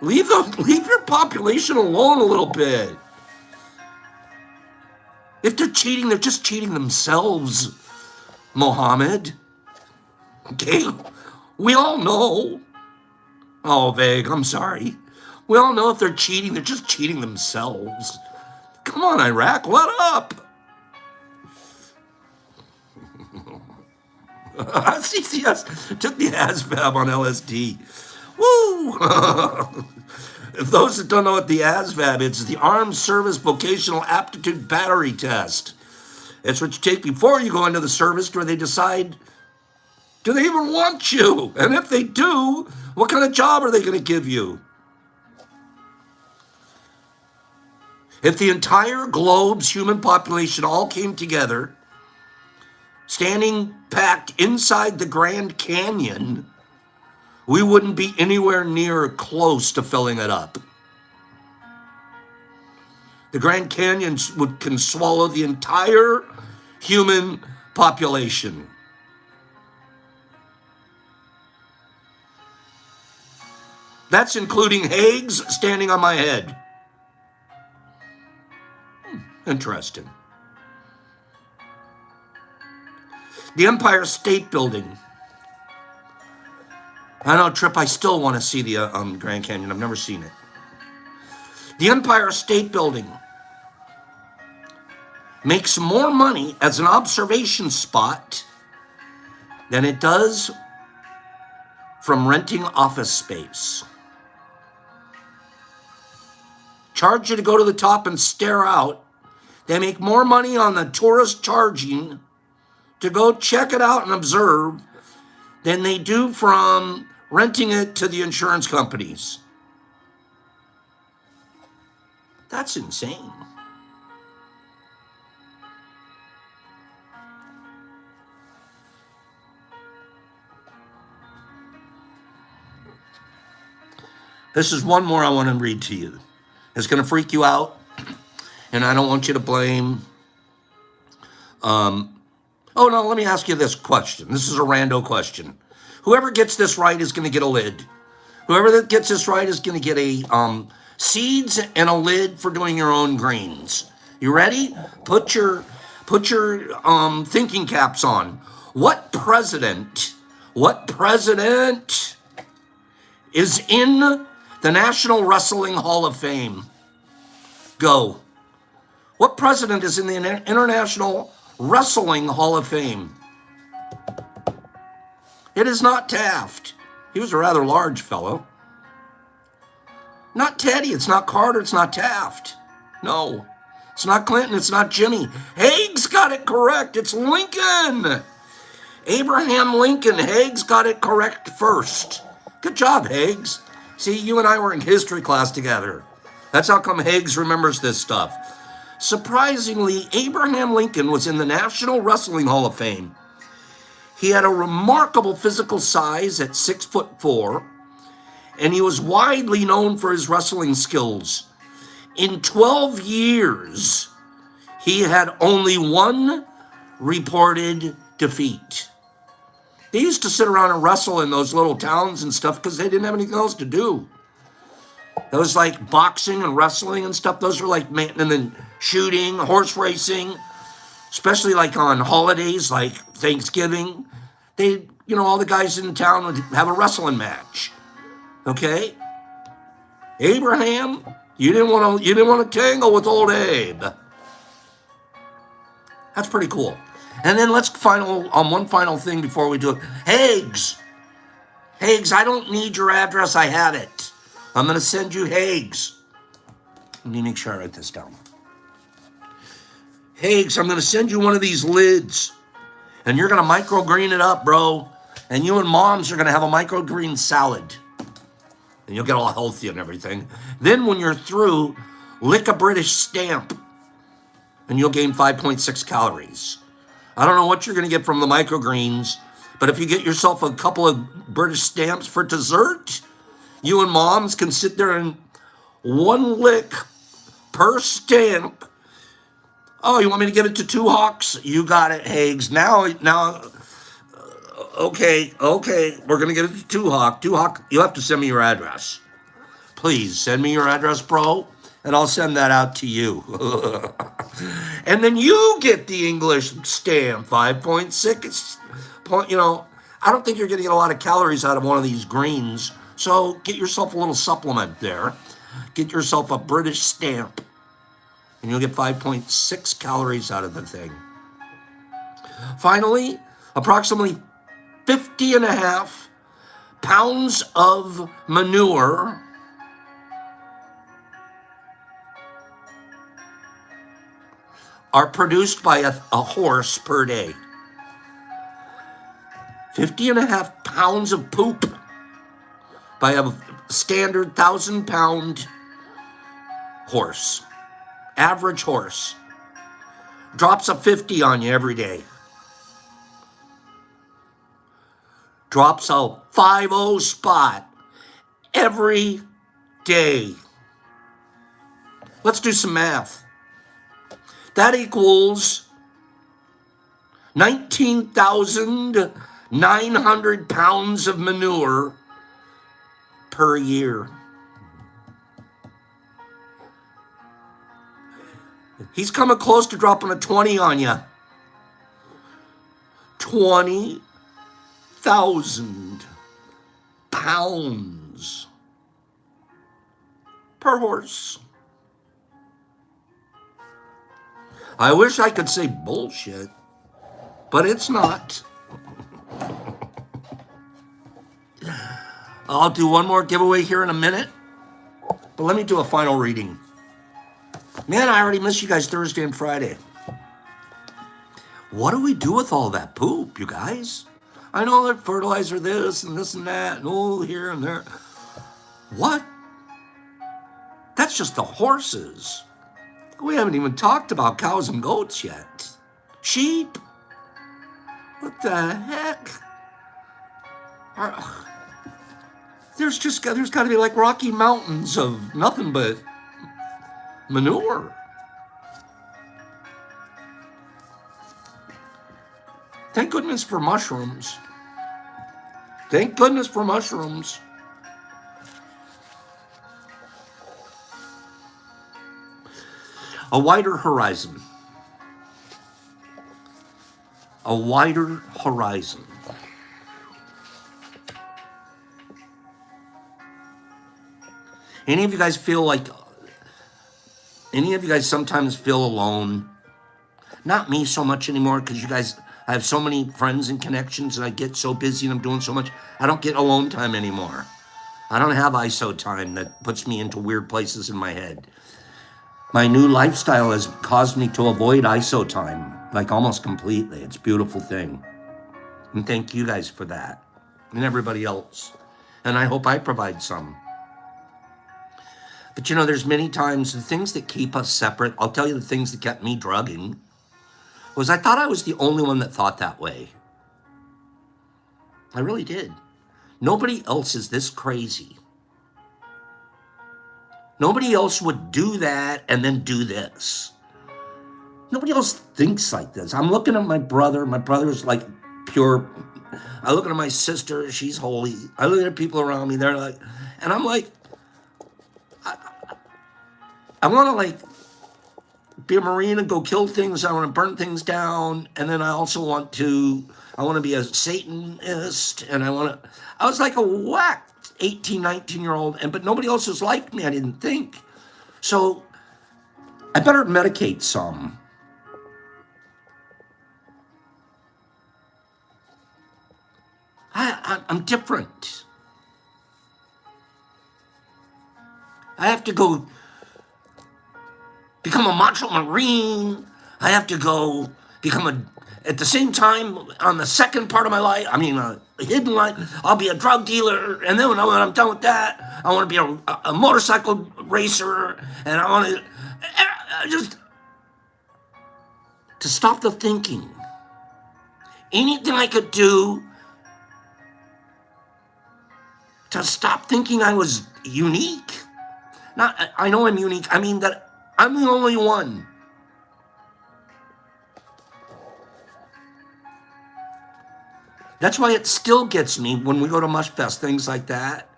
Speaker 2: Leave your population alone a little bit. If they're cheating, they're just cheating themselves, Mohammed. Okay? We all know. Oh, vague, I'm sorry. We all know if they're cheating, they're just cheating themselves. Come on, Iraq, let up. CCS took the ASVAB on LSD. Woo! If those that don't know what the ASVAB is, it's the Armed Service Vocational Aptitude Battery Test. It's what you take before you go into the service, where they decide, do they even want you? And if they do, what kind of job are they going to give you? If the entire globe's human population all came together, standing packed inside the Grand Canyon, we wouldn't be anywhere near close to filling it up. The Grand Canyon can swallow the entire human population. That's including Hagues standing on my head. Interesting. The Empire State Building. I know, Trip, I still want to see the Grand Canyon. I've never seen it. The Empire State Building makes more money as an observation spot than it does from renting office space. Charge you to go to the top and stare out. They make more money on the tourist charging to go check it out and observe than they do from renting it to the insurance companies. That's insane. This is one more I want to read to you. It's going to freak you out, and I don't want you to blame. Oh, no, let me ask you this question. This is a rando question. Whoever gets this right is going to get a lid. Whoever that gets this right is going to get a seeds and a lid for doing your own greens. You ready? Put your thinking caps on. What president is in the National Wrestling Hall of Fame? Go. What president is in the International Wrestling Hall of Fame? It is not Taft. He was a rather large fellow. Not Teddy. It's not Carter. It's not Taft. No. It's not Clinton. It's not Jimmy. Haig's got it correct. It's Lincoln. Abraham Lincoln. Haig's got it correct first. Good job, Haig's. See, you and I were in history class together. That's how come Haig's remembers this stuff. Surprisingly, Abraham Lincoln was in the National Wrestling Hall of Fame. He had a remarkable physical size at 6'4", and he was widely known for his wrestling skills. In 12 years, he had only one reported defeat. They used to sit around and wrestle in those little towns and stuff because they didn't have anything else to do. That was like boxing and wrestling and stuff. Those were like, and then shooting, horse racing, especially like on holidays like Thanksgiving. They, all the guys in town would have a wrestling match. Okay? Abraham, you didn't want to tangle with old Abe. That's pretty cool. And then let's one final thing before we do it. Haig's, I don't need your address. I have it. I'm going to send you Haig's. Let me make sure I write this down. Haig's, I'm going to send you one of these lids. And you're going to microgreen it up, bro. And you and moms are going to have a microgreen salad. And you'll get all healthy and everything. Then when you're through, lick a British stamp. And you'll gain 5.6 calories. I don't know what you're going to get from the microgreens. But if you get yourself a couple of British stamps for dessert, you and moms can sit there and one lick per stamp. Oh, you want me to give it to Two Hawks? You got it, Haig's. Now, okay, we're going to give it to Two Hawk. Two Hawk, you have to send me your address. Please, send me your address, bro, and I'll send that out to you. And then you get the English stamp, 5.6. I don't think you're going to get a lot of calories out of one of these greens, so get yourself a little supplement there. Get yourself a British stamp. And you'll get 5.6 calories out of the thing. Finally, approximately 50.5 pounds of manure are produced by a horse per day. 50.5 pounds of poop by a standard 1,000-pound horse. Average horse. Drops a 50 on you every day. Drops a 5-0 spot every day. Let's do some math. That equals 19,900 pounds of manure per year. He's coming close to dropping a 20 on you. 20,000 pounds per horse. I wish I could say bullshit, but it's not. I'll do one more giveaway here in a minute, but let me do a final reading. Man, I already missed you guys Thursday and Friday. What do we do with all that poop, you guys? I know that fertilizer this and that, and all here and there. What? That's just the horses. We haven't even talked about cows and goats yet. Sheep? What the heck? There's got to be like Rocky Mountains of nothing but manure. Thank goodness for mushrooms. Thank goodness for mushrooms. A wider horizon. A wider horizon. Any of you guys sometimes feel alone? Not me so much anymore, because you guys, I have so many friends and connections, and I get so busy and I'm doing so much. I don't get alone time anymore. I don't have ISO time that puts me into weird places in my head. My new lifestyle has caused me to avoid ISO time, like almost completely. It's a beautiful thing. And thank you guys for that, and everybody else. And I hope I provide some. But there's many times the things that keep us separate. I'll tell you the things that kept me drugging was I thought I was the only one that thought that way. I really did. Nobody else is this crazy. Nobody else would do that and then do this. Nobody else thinks like this. I'm looking at my brother. My brother's like pure. I look at my sister. She's holy. I look at people around me. They're like, and I'm like, I want to like be a Marine and go kill things. I want to burn things down. And then I also want to be a Satanist. And I was like a whack 18, 19-year-old. But nobody else was like me. I didn't think. So I better medicate some. I'm different. I have to go become a macho Marine. I have to go become at the same time, on the second part of my life, a hidden life, I'll be a drug dealer. And then when I'm done with that, I want to be a motorcycle racer. And I want to just to stop the thinking. Anything I could do to stop thinking I was unique. I know I'm unique. I mean that I'm the only one. That's why it still gets me when we go to Mushfest, things like that.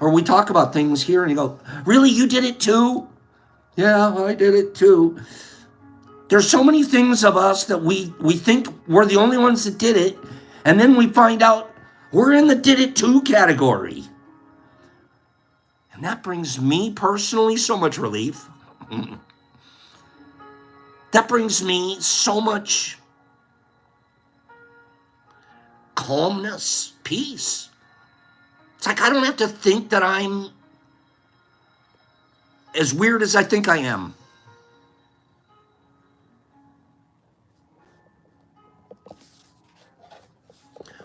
Speaker 2: Or we talk about things here and you go, really, you did it too? Yeah, I did it too. There's so many things of us that we think we're the only ones that did it. And then we find out we're in the did it too category. And that brings me personally so much relief. That brings me so much calmness, peace. It's like I don't have to think that I'm as weird as I think I am.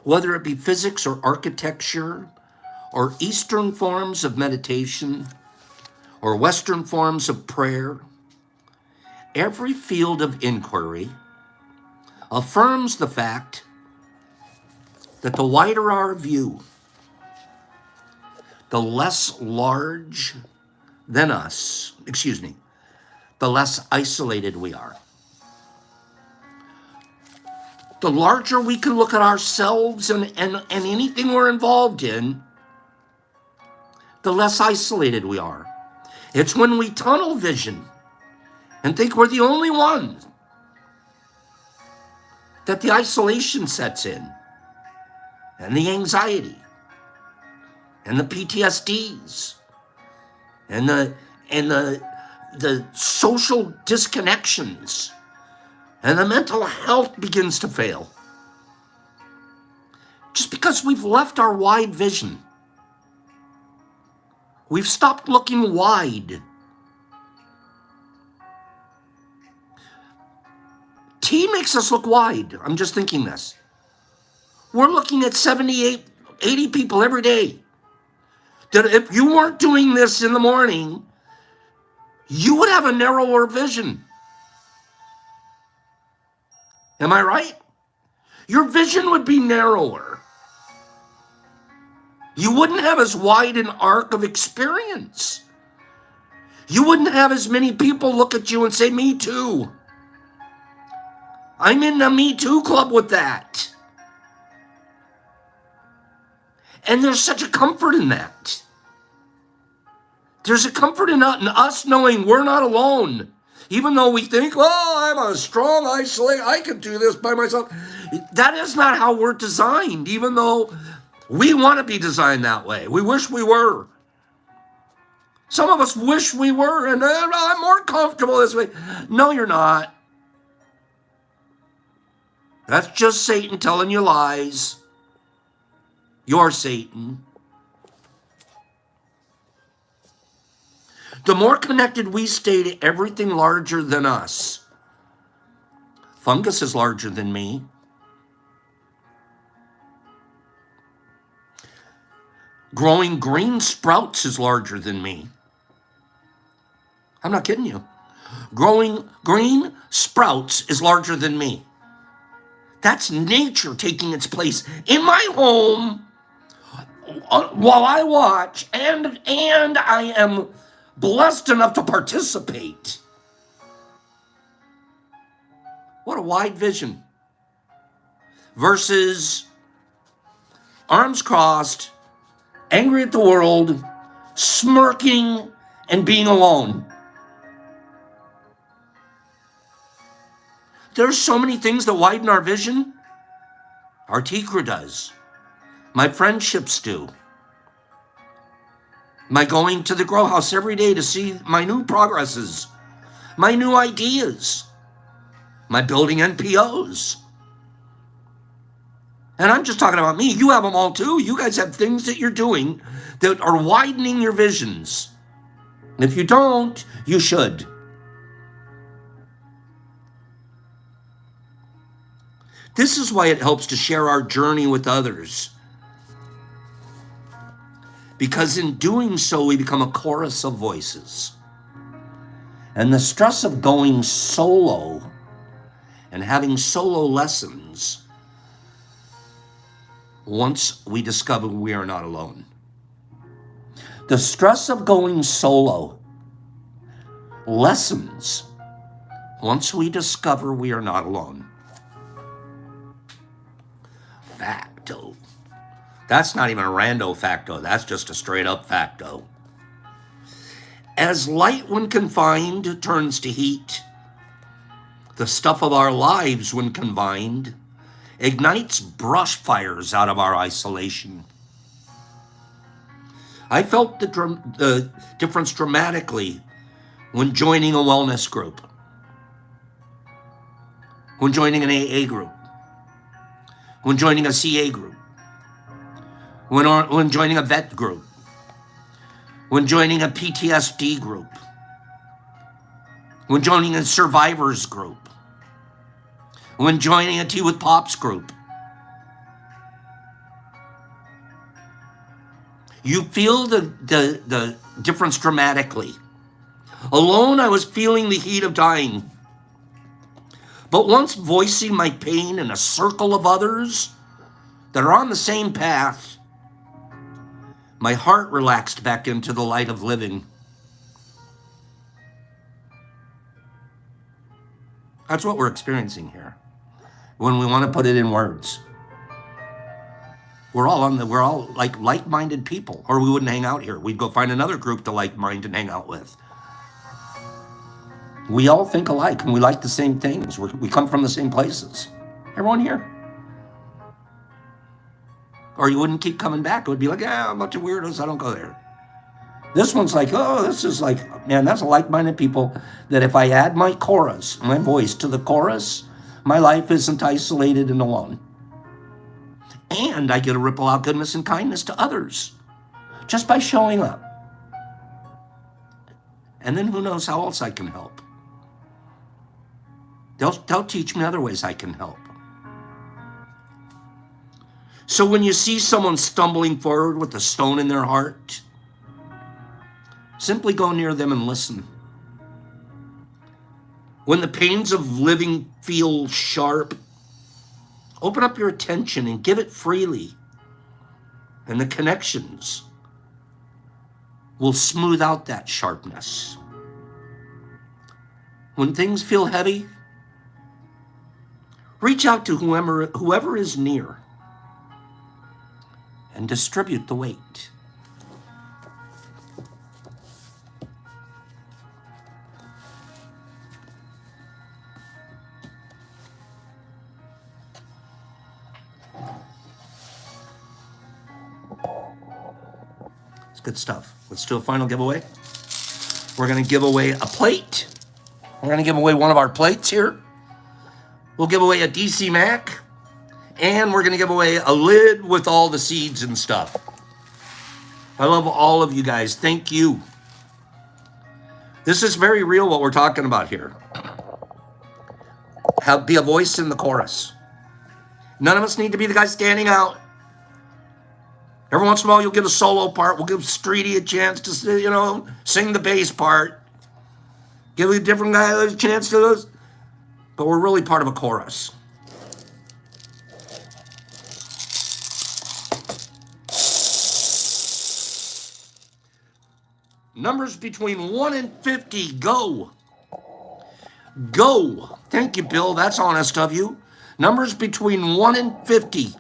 Speaker 2: Whether it be physics or architecture or Eastern forms of meditation or Western forms of prayer, every field of inquiry affirms the fact that the wider our view, the less large than us, the less isolated we are. The larger we can look at ourselves and anything we're involved in, the less isolated we are. It's when we tunnel vision and think we're the only ones that the isolation sets in, and the anxiety, and the PTSDs, and the social disconnections, and the mental health begins to fail. Just because we've left our wide vision. We've stopped looking wide. Tea makes us look wide. I'm just thinking this. We're looking at 78, 80 people every day. That if you weren't doing this in the morning, you would have a narrower vision. Am I right? Your vision would be narrower. You wouldn't have as wide an arc of experience. You wouldn't have as many people look at you and say, me too. I'm in the Me Too club with that. And there's such a comfort in that. There's a comfort in us knowing we're not alone. Even though we think, oh, I'm a strong isolate, I can do this by myself. That is not how we're designed, even though we want to be designed that way. We wish we were. Some of us wish we were, and I'm more comfortable this way. No, you're not. That's just Satan telling you lies. You're Satan. The more connected we stay to everything larger than us. Fungus is larger than me. Growing green sprouts is larger than me. I'm not kidding you. Growing green sprouts is larger than me. That's nature taking its place in my home while I watch, and I am blessed enough to participate. What a wide vision. Versus arms crossed, angry at the world, smirking, and being alone. There's so many things that widen our vision. Our Tikra does. My friendships do. My going to the grow house every day to see my new progresses, my new ideas, my building NPOs. And I'm just talking about me. You have them all too. You guys have things that you're doing that are widening your visions. And if you don't, you should. This is why it helps to share our journey with others. Because in doing so, we become a chorus of voices. And the stress of going solo and having solo lessons, once we discover we are not alone. The stress of going solo lessens once we discover we are not alone. Facto. That's not even a rando facto. That's just a straight up facto. As light when confined turns to heat, the stuff of our lives when confined ignites brush fires out of our isolation. I felt the difference dramatically when joining a wellness group, when joining an AA group, when joining a CA group, when joining a vet group, when joining a PTSD group, when joining a survivors group, when joining a Tea with Pops group. You feel the difference dramatically. Alone, I was feeling the heat of dying. But once voicing my pain in a circle of others that are on the same path, my heart relaxed back into the light of living. That's what we're experiencing here when we want to put it in words. We're all like like-minded people, or we wouldn't hang out here. We'd go find another group to like-mind and hang out with. We all think alike, and we like the same things. We come from the same places. Everyone here. Or you wouldn't keep coming back. It would be like, a bunch of weirdos, I don't go there. This one's like, this is like, man, that's a like-minded people that if I add my chorus, my voice to the chorus, my life isn't isolated and alone. And I get to ripple out goodness and kindness to others just by showing up. And then who knows how else I can help. They'll teach me other ways I can help. So when you see someone stumbling forward with a stone in their heart, simply go near them and listen. When the pains of living feel sharp, open up your attention and give it freely. and the connections will smooth out that sharpness. When things feel heavy, reach out to whoever is near and distribute the weight. It's good stuff. Let's do a final giveaway. We're going to give away a plate. We're going to give away one of our plates here. We'll give away a DC Mac. And we're going to give away a lid with all the seeds and stuff. I love all of you guys. Thank you. This is very real what we're talking about here. Be a voice in the chorus. None of us need to be the guy standing out. Every once in a while, you'll get a solo part. We'll give Streety a chance to, sing the bass part. Give a different guy a chance to those. But we're really part of a chorus. Numbers between 1 and 50, go. Go. Thank you, Bill. That's honest of you. Numbers between 1 and 50.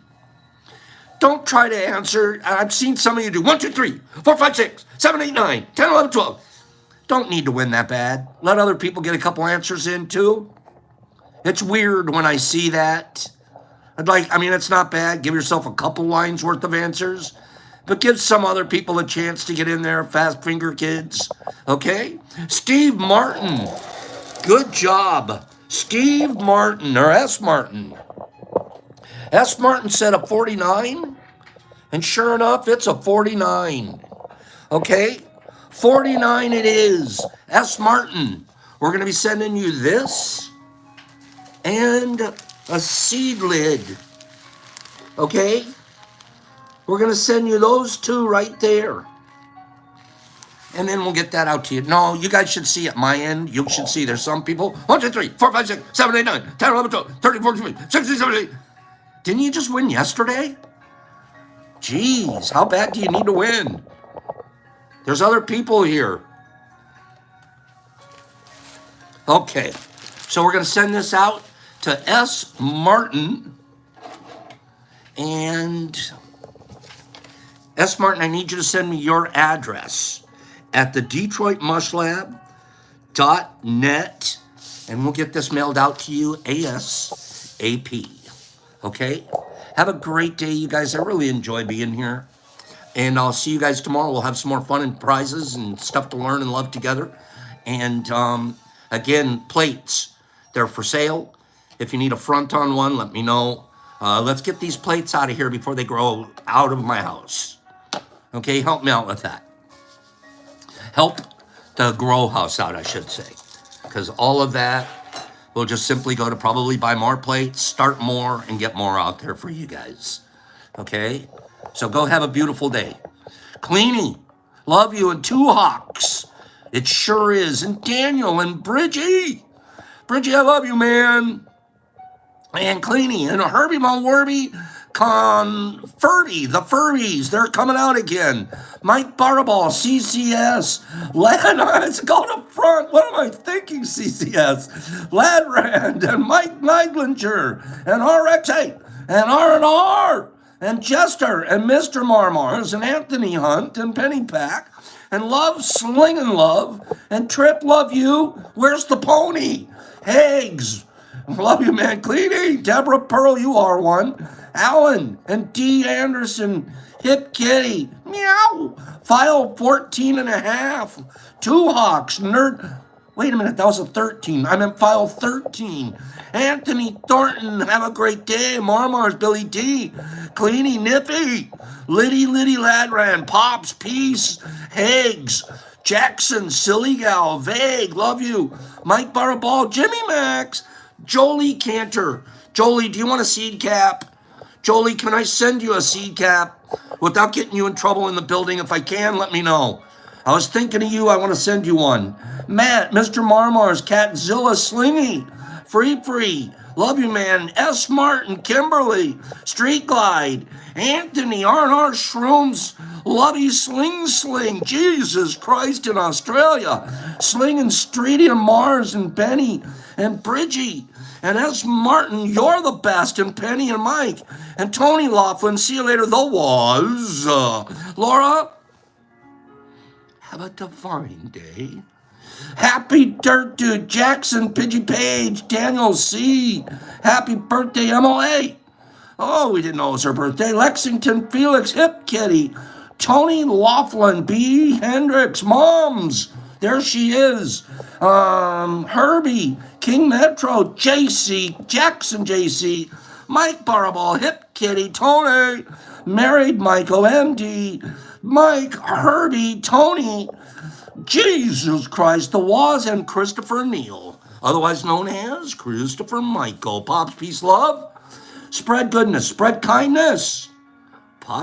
Speaker 2: Don't try to answer. I've seen some of you do 1, 2, 3, 4, 5, 6, 7, 8, 9, 10, 11, 12. Don't need to win that bad. Let other people get a couple answers in too. It's weird when I see that. It's not bad. Give yourself a couple lines worth of answers, but give some other people a chance to get in there. Fast finger kids. Okay? Steve Martin. Good job. Steve Martin, or S. Martin. S. Martin said a 49, and sure enough, it's a 49. Okay? 49 it is. S. Martin, we're going to be sending you this and a seed lid. Okay? We're going to send you those two right there. And then we'll get that out to you. No, you guys should see at my end. You should see there's some people. 1, 2, 3, 4, 5, 6, 7, 8, 9, 10, 11, 12, 13, 14, 15, 16, 17, 18. Didn't you just win yesterday? Jeez, how bad do you need to win? There's other people here. Okay, so we're going to send this out to S. Martin. And S. Martin, I need you to send me your address at the DetroitMushLab.net, and we'll get this mailed out to you ASAP. Okay? Have a great day, you guys. I really enjoy being here. And I'll see you guys tomorrow. We'll have some more fun and prizes and stuff to learn and love together. And again, plates. They're for sale. If you need a front on one, let me know. Let's get these plates out of here before they grow out of my house. Okay? Help me out with that. Help the grow house out, I should say. Because all of that will just simply go to probably buy more plates, start more, and get more out there for you guys. Okay? So go have a beautiful day. Cleanie, love you, and Two Hawks. It sure is. And Daniel and Bridgie. Bridgie, I love you, man. And Cleanie and Herbie Mulwerby, Furby, the Furbies, they're coming out again. Mike Barball, CCS, let's go to front. What am I thinking, CCS? Ladrand and Mike Neidlinger and RX8 and R&R and Chester and Mr. Marmars and Anthony Hunt and Penny Pack and Love Slinging Love and Trip Love You. Where's the pony? Hags. Love you, man. Cleanie, Deborah Pearl, you are one. Alan and D. Anderson, Hip Kitty, meow. File 14 and a half. Two Hawks, Nerd. Wait a minute, that was a 13. I meant file 13. Anthony Thornton, have a great day. Marmars, Billy D. Cleanie, Nippy. Liddy Ladran, Pops, Peace, Hags. Jackson, Silly Gal, Vague, love you. Mike Baraball, Jimmy Max. Jolie Cantor. Jolie, do you want a seed cap? Jolie, can I send you a seed cap without getting you in trouble in the building? If I can, let me know. I was thinking of you. I want to send you one. Matt, Mr. Marmars, Catzilla, Slingy, Free, Love you, man. S. Martin, Kimberly, Street Glide, Anthony, R&R Shrooms, Lovey Sling, Jesus Christ in Australia, Sling and Streety and Mars and Benny and Bridgie, and S. Martin, you're the best, and Penny and Mike, and Tony Laughlin, see you later, the was. Laura, have a divine day. Happy Dirt Dude, Jackson, Pidgey Page, Daniel C. Happy birthday, MOA. Oh, we didn't know it was her birthday. Lexington Felix, Hip Kitty, Tony Laughlin, B. Hendricks, Moms. There she is. Herbie, King Metro, JC, Jackson JC, Mike Barball, Hip Kitty, Tony, Married Michael, MD, Mike, Herbie, Tony, Jesus Christ, the Waz, and Christopher Neal, otherwise known as Christopher Michael. Pops, peace, love. Spread goodness, spread kindness.